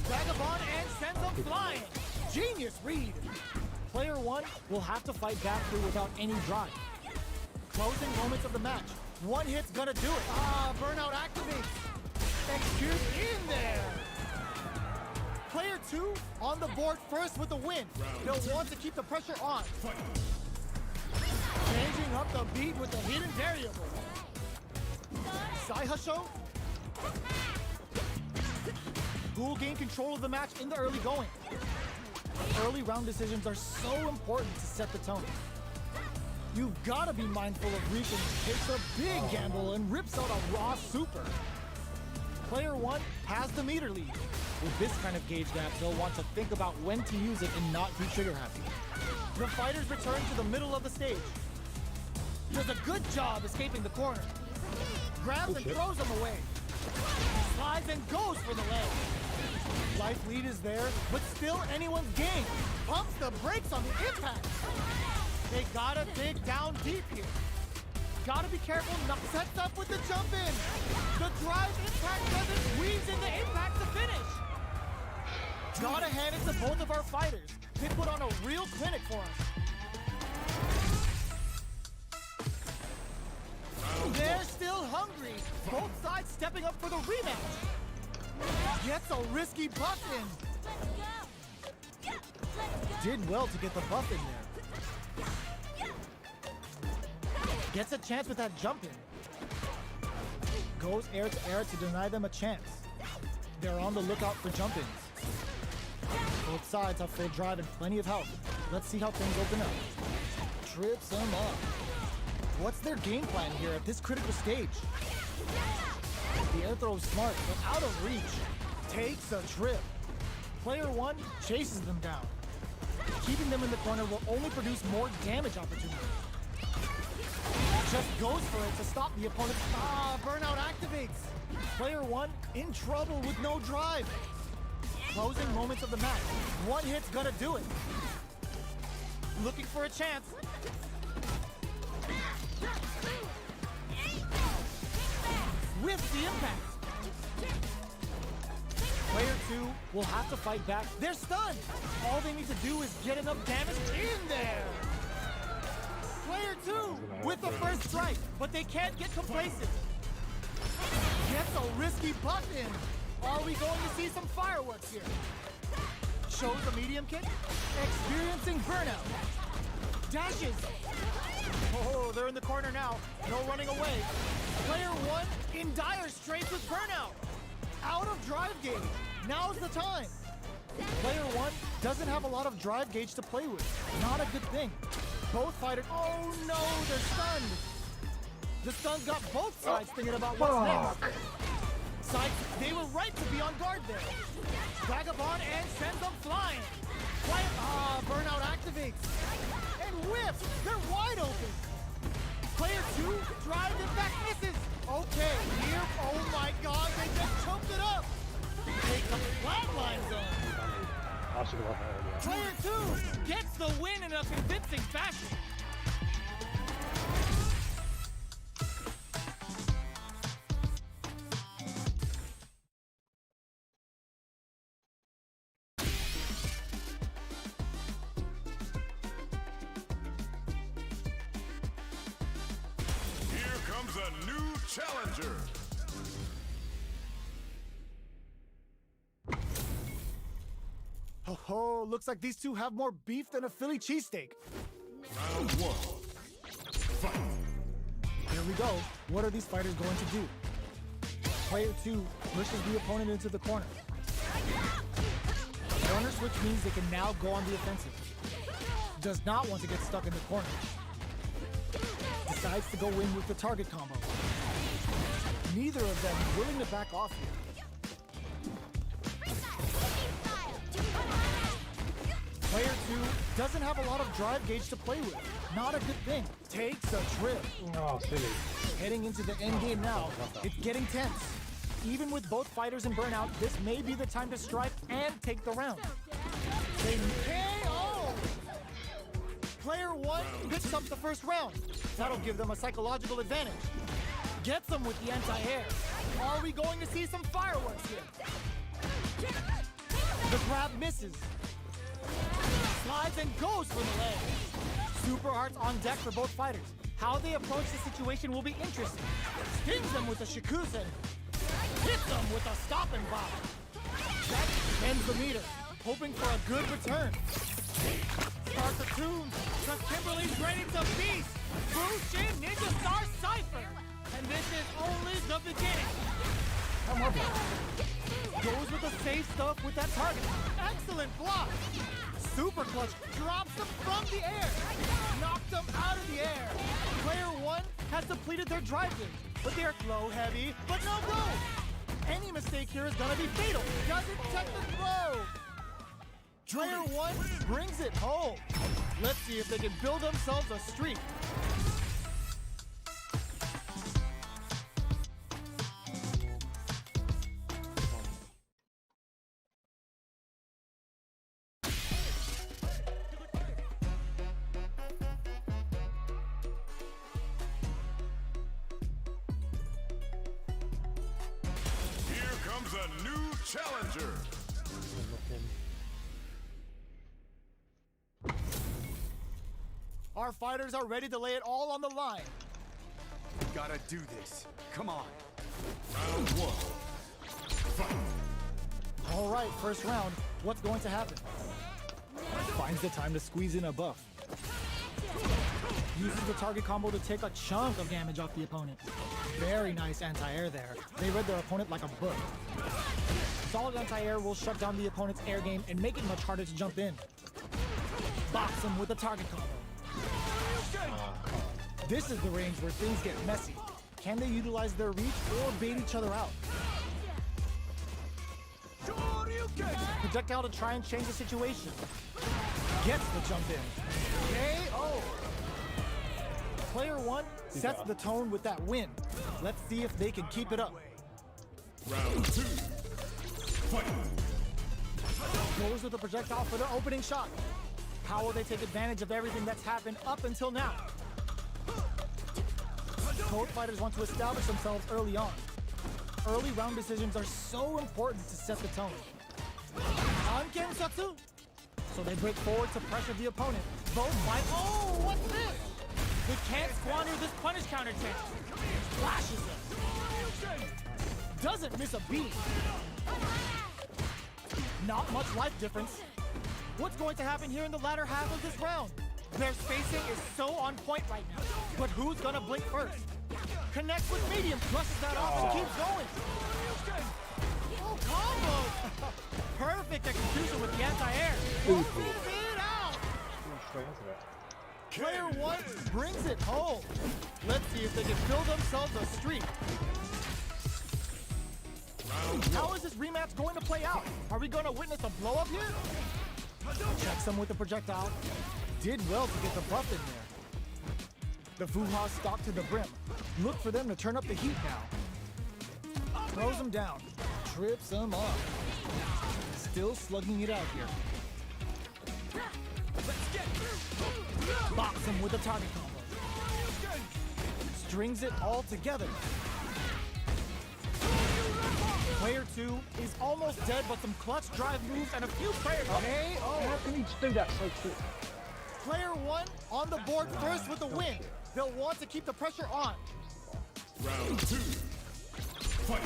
Vagabond and sends them flying. Genius read. Player 1 will have to fight back through without any drive. Closing moments of the match. One hit's gonna do it. Burnout activates. Execute in there. Player 2 on the board first with the win. They'll want to keep the pressure on. Changing up the beat with the hidden variable. Saihasho will gain control of the match in the early going. Early round decisions are so important to set the tone. You've got to be mindful of Rican takes a big gamble and rips out a raw super. Player 1 has the meter lead. With this kind of gauge gap, they'll want to think about when to use it and not be trigger happy. The fighters return to the middle of the stage. Does a good job escaping the corner. Grabs and throws them away. Slides and goes for the leg. Life lead is there, but still anyone's game. Pumps the brakes on the impact. They gotta dig down deep here. Gotta be careful, not sets up with the jump in. The drive impact doesn't squeeze in the impact to finish. Gotta hand it to both of our fighters. They put on a real clinic for us. They're still hungry. Both sides stepping up for the rematch. Gets a risky buff in. Did well to get the buff in there. Gets a chance with that jump in. Goes air to air to deny them a chance. They're on the lookout for jump-ins. Both sides have full drive and plenty of health. Let's see how things open up. Trips them up. What's their game plan here at this critical stage? The air throw is smart, but out of reach. Takes a trip. Player one chases them down. Keeping them in the corner will only produce more damage opportunities. Just goes for it to stop the opponent. Burnout activates. Player one in trouble with no drive. Closing moments of the match. One hit's gonna do it. Looking for a chance. With the impact. Player two will have to fight back. They're stunned. All they need to do is get enough damage in there. Player two with the first strike, but they can't get complacent. Gets a risky buff in. Are we going to see some fireworks here? Shows a medium kick. Experiencing burnout. Dashes. Oh, they're in the corner now. No running away. Player one in dire straits with burnout. Out of drive gauge. Now's the time. Player one doesn't have a lot of drive gauge to play with. Not a good thing. Both fighters. Oh no, they're stunned. The stun got both sides thinking about what's next. Sides, they were right to be on guard there. Vagabond and sends them flying. Burnout activates. And whips. They're wide open. Player two, drive impact misses. Okay, here, oh my god, they just choked it up. Take the flatline zone. I should have heard, yeah. Player two gets the win in a convincing fashion. Here comes a new challenger. Oh, looks like these two have more beef than a Philly cheesesteak. Round one. Fight. Here we go. What are these fighters going to do? Player two pushes the opponent into the corner. Corner switch means they can now go on the offensive. Does not want to get stuck in the corner. Decides to go in with the target combo. Neither of them willing to back off here. Player two doesn't have a lot of drive gauge to play with. Not a good thing. Takes a trip. Oh, silly. Heading into the end game now. It's getting tense. Even with both fighters in burnout, this may be the time to strike and take the round. They KO! Player one picks up the first round. That'll give them a psychological advantage. Gets them with the anti-air. Are we going to see some fireworks here? The grab misses. Slides and goes for the leg. Super arts on deck for both fighters. How they approach the situation will be interesting. Stings them with a shikusen. Hits them with a stop and bop. That ends the meter. Hoping for a good return. Start the tune. Because Kimberly's ready to feast. Bushin Ninja Star Cypher. And this is only the beginning. Come on. Goes with the safe stuff with that target. Excellent block. Super clutch drops them from the air. Knocked them out of the air. Player one has depleted their drive gauge, but they're low heavy, but no go. Any mistake here is gonna be fatal. Doesn't check the throw. Player one brings it home. Let's see if they can build themselves a streak. Here comes a new challenger. Our fighters are ready to lay it all on the line. Gotta do this. Come on. Round one. Fight. All right, first round. What's going to happen? Finds the time to squeeze in a buff. Uses the target combo to take a chunk of damage off the opponent. Very nice anti-air there. They read their opponent like a book. Solid anti-air will shut down the opponent's air game and make it much harder to jump in. Box him with the target combo. This is the range where things get messy. Can they utilize their reach or bait each other out? Projectile to try and change the situation. Gets the jump in. KO! Player one sets the tone with that win. Let's see if they can keep it up. Round two. Fight. Goes with the projectile for the opening shot. How will they take advantage of everything that's happened up until now? Both fighters want to establish themselves early on. Early round decisions are so important to set the tone. Anken Satsu! So they break forward to pressure the opponent. Both fight. Oh, what's this? They can't squander this punish counter attack. Flashes him. Doesn't miss a beat. Not much life difference. What's going to happen here in the latter half of this round? Their spacing is so on point right now. But who's gonna blink first? Connects with medium, flushes that off and keeps going. Oh, combo! Perfect execution with the anti-air. Closes it out! Straight into it. Player one brings it home. Let's see if they can fill themselves a streak. How is this rematch going to play out? Are we going to witness a blow-up here? Checks him with the projectile. Did well to get the buff in there. The Fuha stalked to the brim. Look for them to turn up the heat now. Throws him down. Trips him up. Still slugging it out here. Box him with a target combo. Strings it all together. Player two is almost dead, but some clutch drive moves and a few prayer. Okay, How can you just do that so quick? Player one on the board first with the win. They'll want to keep the pressure on. Round two. Fight.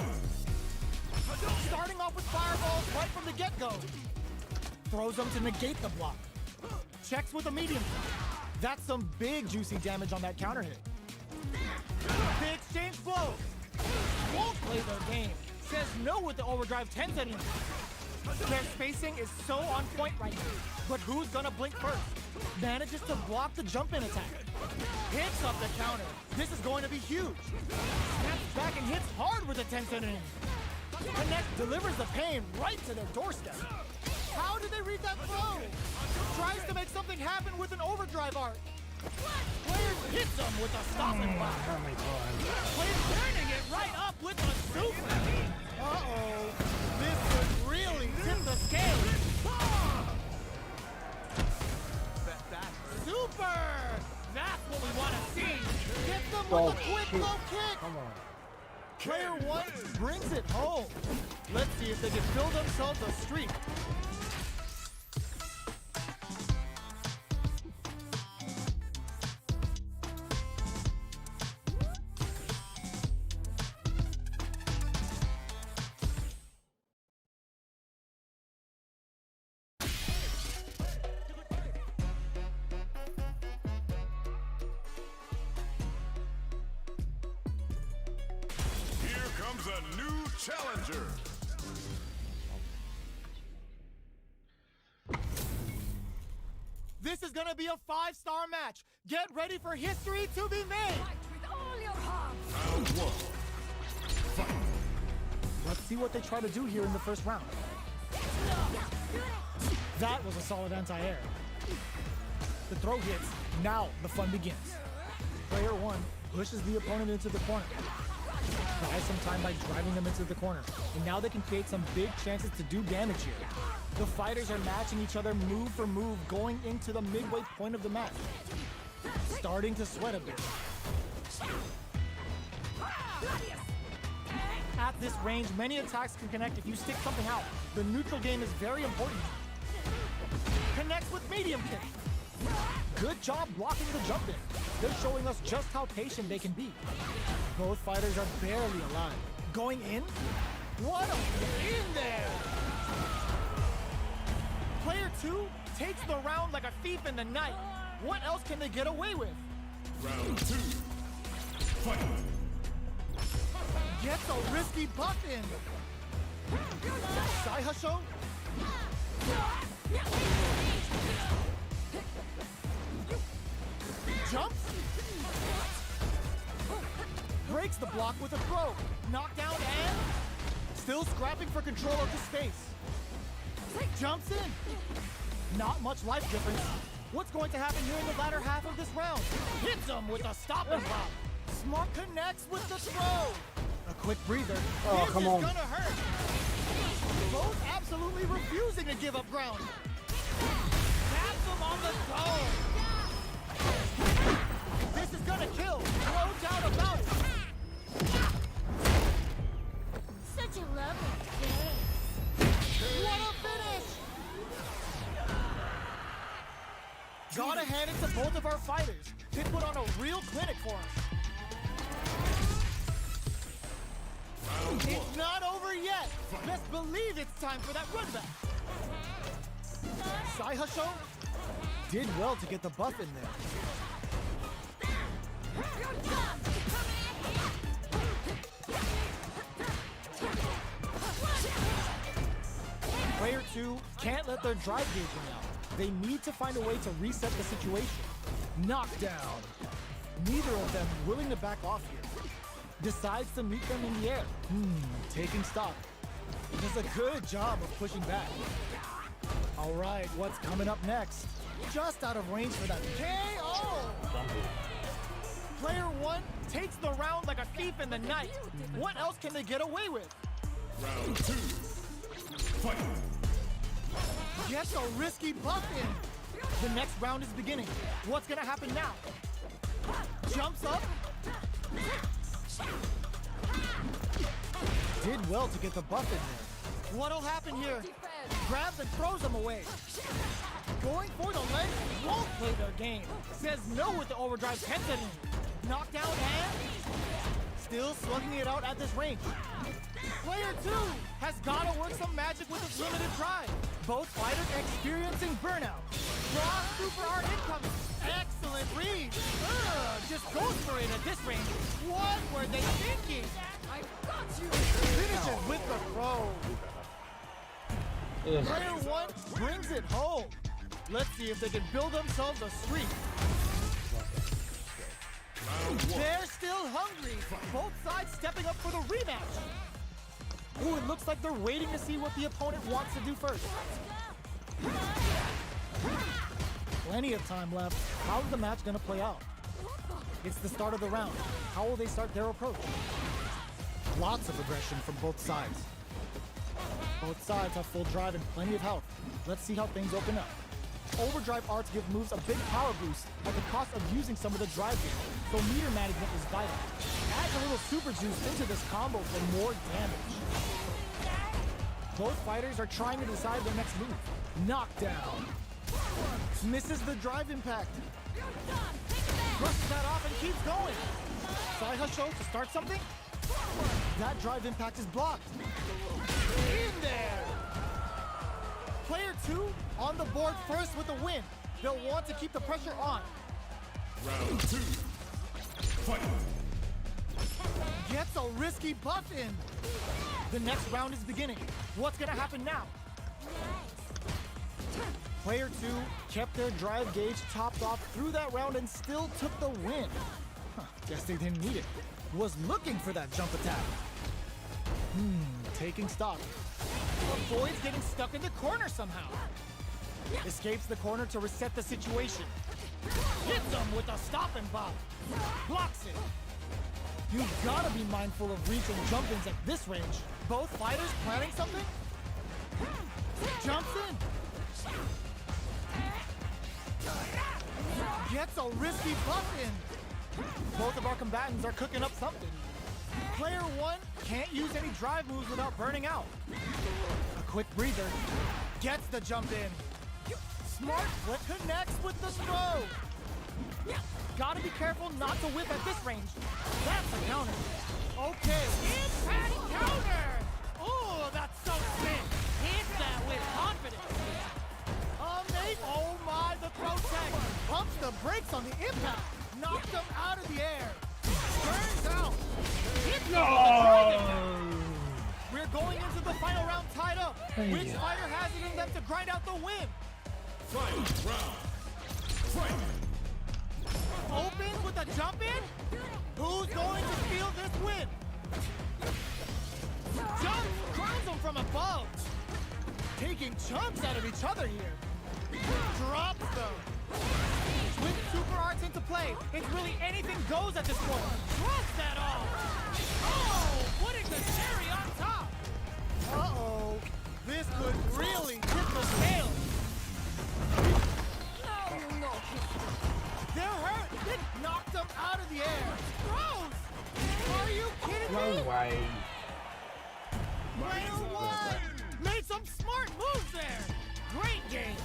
Starting off with fireballs right from the get-go. Throws them to negate the block. Checks with a medium. That's some big juicy damage on that counter hit. They exchange blows. Won't play their game. Says no with the overdrive 10 setting. Their spacing is so on point right now. But who's gonna blink first? Manages to block the jump-in attack. Hits up the counter. This is going to be huge. Snaps back and hits hard with a 10 setting. Connect delivers the pain right to their doorstep. How did they read that throw? Tries to make something happen with an overdrive art. Player hits them with a stopping block. How many times? Player turning it right up with a super. Uh-oh. This could really tip the scale. Super! That's what we want to see. Hit them with a quick low kick. Come on. Player one brings it home. Let's see if they can fill themselves a streak. Here comes a new challenger. This is gonna be a 5-star match. Get ready for history to be made. With all your heart. Round one. Fight. Let's see what they try to do here in the first round. That was a solid anti-air. The throw hits. Now the fun begins. Player one pushes the opponent into the corner. Buys some time by driving them into the corner. And now they can create some big chances to do damage here. The fighters are matching each other move for move going into the midway point of the match. Starting to sweat a bit. At this range, many attacks can connect if you stick something out. The neutral game is very important. Connects with medium kick. Good job blocking the jump in. They're showing us just how patient they can be. Both fighters are barely alive. Going in? What a in there! Player 2 takes the round like a thief in the night. What else can they get away with? Round 2. Fight. Gets a risky buff in. Saihasho? Jumps? Breaks the block with a throw. Knockdown and still scrapping for control of the space. Jumps in. Not much life difference. What's going to happen here in the latter half of this round? Hits him with a stop and pop. Smart connects with the throw. A quick breather. Oh, this come is on. gonna hurt. Both absolutely refusing to give up ground. Taps him on the dome. This is gonna kill. No doubt about it. Such a lovely face. What a finish! Gotta hand it to both of our fighters. They put on a real clinic for us. It's not over yet. Best believe it's time for that run back. Saihasho did well to get the buff in there. Player 2 can't let their drive gauge run out. They need to find a way to reset the situation. Knockdown. Neither of them willing to back off here. Decides to meet them in the air. Taking stock. Does a good job of pushing back. All right, what's coming up next? Just out of range for that KO! Player 1 takes the round like a thief in the night. What else can they get away with? Round 2. Fight. Gets a risky buff in. The next round is beginning. What's gonna happen now? Jumps up. Did well to get the buff in there. What'll happen here? Grabs and throws him away. Going for the leg won't play their game. Says no with the overdrive pendant. Knockdown and still slugging it out at this range. Player 2 has got to work some magic with his limited drive. Both fighters experiencing burnout. Raw super hard incoming. Excellent read. Just goes for it at this range. What were they thinking? I got you. Finishes with the throw. Player 1 brings it home. Let's see if they can build themselves a streak. They're still hungry. Both sides stepping up for the rematch. Ooh, it looks like they're waiting to see what the opponent wants to do first. Plenty of time left. How's the match gonna play out? It's the start of the round. How will they start their approach? Lots of aggression from both sides. Both sides have full drive and plenty of health. Let's see how things open up. Overdrive arts give moves a big power boost at the cost of using some of the drive gear, so meter management is vital. Add a little super juice into this combo for more damage. Both fighters are trying to decide their next move. Knockdown. Misses the drive impact. Brushes that off and keeps going. Saihasho to start something? That drive impact is blocked. In there! Player 2 on the board first with a win. They'll want to keep the pressure on. Round 2. Fight. Gets a risky buff in. The next round is beginning. What's gonna happen now? Player 2 kept their drive gauge topped off through that round and still took the win. Guess they didn't need it. Was looking for that jump attack. Taking stock. Avoids getting stuck in the corner somehow. Escapes the corner to reset the situation. Hits him with a stop and bop. Blocks it. You've gotta be mindful of reach and jump-ins at this range. Both fighters planning something? Jumps in. Gets a risky buff in. Both of our combatants are cooking up something. Player 1 can't use any drive moves without burning out. A quick breather. Gets the jump in. Smart flip connects with the throw. Gotta be careful not to whip at this range. That's a counter. Okay. Impact counter! Oh, that's so sick. Hit that with confidence. Mate. Oh my, the throw tag. Pumps the brakes on the impact. Knocks him out of the air. Turns out. Hits him with the dragon. We're going into the final round tied up. Which fighter has it in them to grind out the win? Final round. Fight. Opens with a jump in? Who's going to steal this win? Jump crowns them from above. Taking chunks out of each other here. Drops them. With super arts into play, it's really anything goes at this point. Drops that off. Oh, putting the cherry on top. Uh-oh. This could really tip the scale. They're hurt. It knocked them out of the air. Gross. Are you kidding me? No way. Player one made some smart moves there. Great game.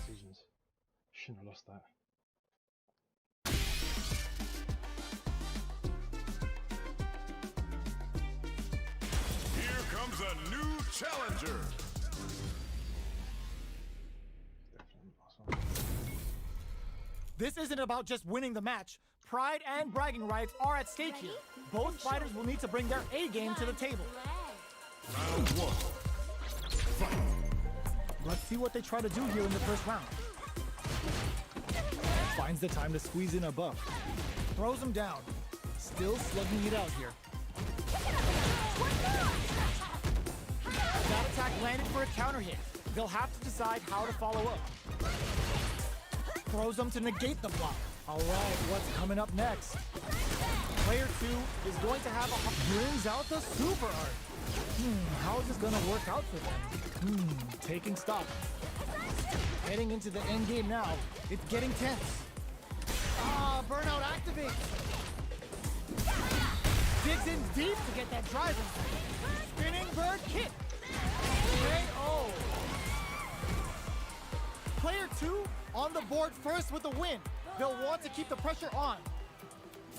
Decisions. Shouldn't have lost that. Here comes a new challenger. Definitely awesome. This isn't about just winning the match. Pride and bragging rights are at stake here. Both fighters will need to bring their A game to the table. Round one. Fight. Let's see what they try to do here in the first round. Finds the time to squeeze in a buff. Throws him down. Still slugging it out here. That attack landed for a counter hit. They'll have to decide how to follow up. Throws him to negate the block. All right, what's coming up next? Player 2 is going to have brings out the super art. How is this going to work out for them? Taking stock. Heading into the end game now. It's getting tense. Burnout activates. Digs in deep to get that drive in. Spinning bird kick. KO. Player 2 on the board first with the win. They'll want to keep the pressure on.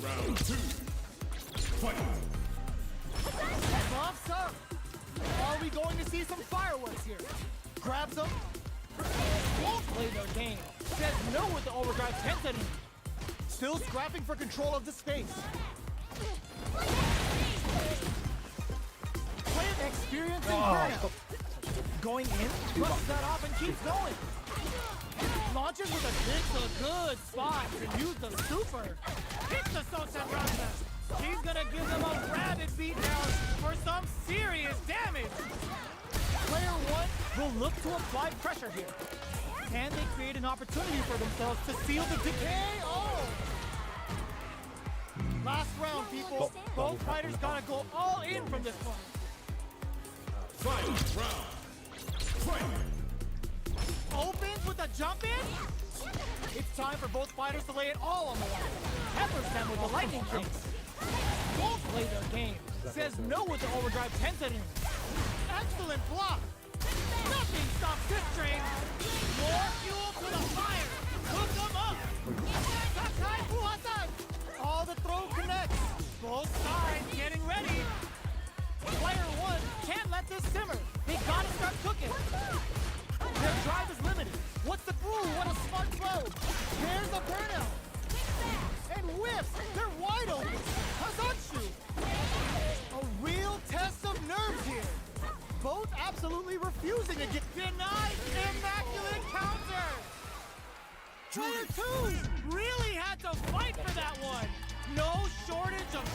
Round two. Fight. Bumps up. Are we going to see some fireworks here? Grabs him. Won't play their game. Says no with the overdrive 10 setting. Still scrapping for control of the space. Playing experience and burnout. Going in, brushes that off and keeps going. Launches with a kick to a good spot to use the super. Hits the Sosa Raza. He's gonna give them a rabid beatdown for some serious damage. Player 1 will look to apply pressure here. Can they create an opportunity for themselves to seal the decay? Last round, people. Both fighters gotta go all in from this one. Final round. Fight. Opens with a jump in. It's time for both fighters to lay it all on the line. Peppers them with the lightning kicks. Won't play their game. Says no with the overdrive 10 setting. Excellent block. Nothing stops this train. More fuel to the fire. Hook them up. Sakai Fuhasan. All the throw connects. Both sides getting ready. Player 1 can't let this simmer. They gotta start cooking. Their drive is limited. What's the ooh, what a smart throw. There's a burnout. And whiffs. They're wide open. Hazatsu. A real test of nerves here. Both absolutely refusing to get denied. Immaculate counter. Player 2 really had to fight for that one. No shortage of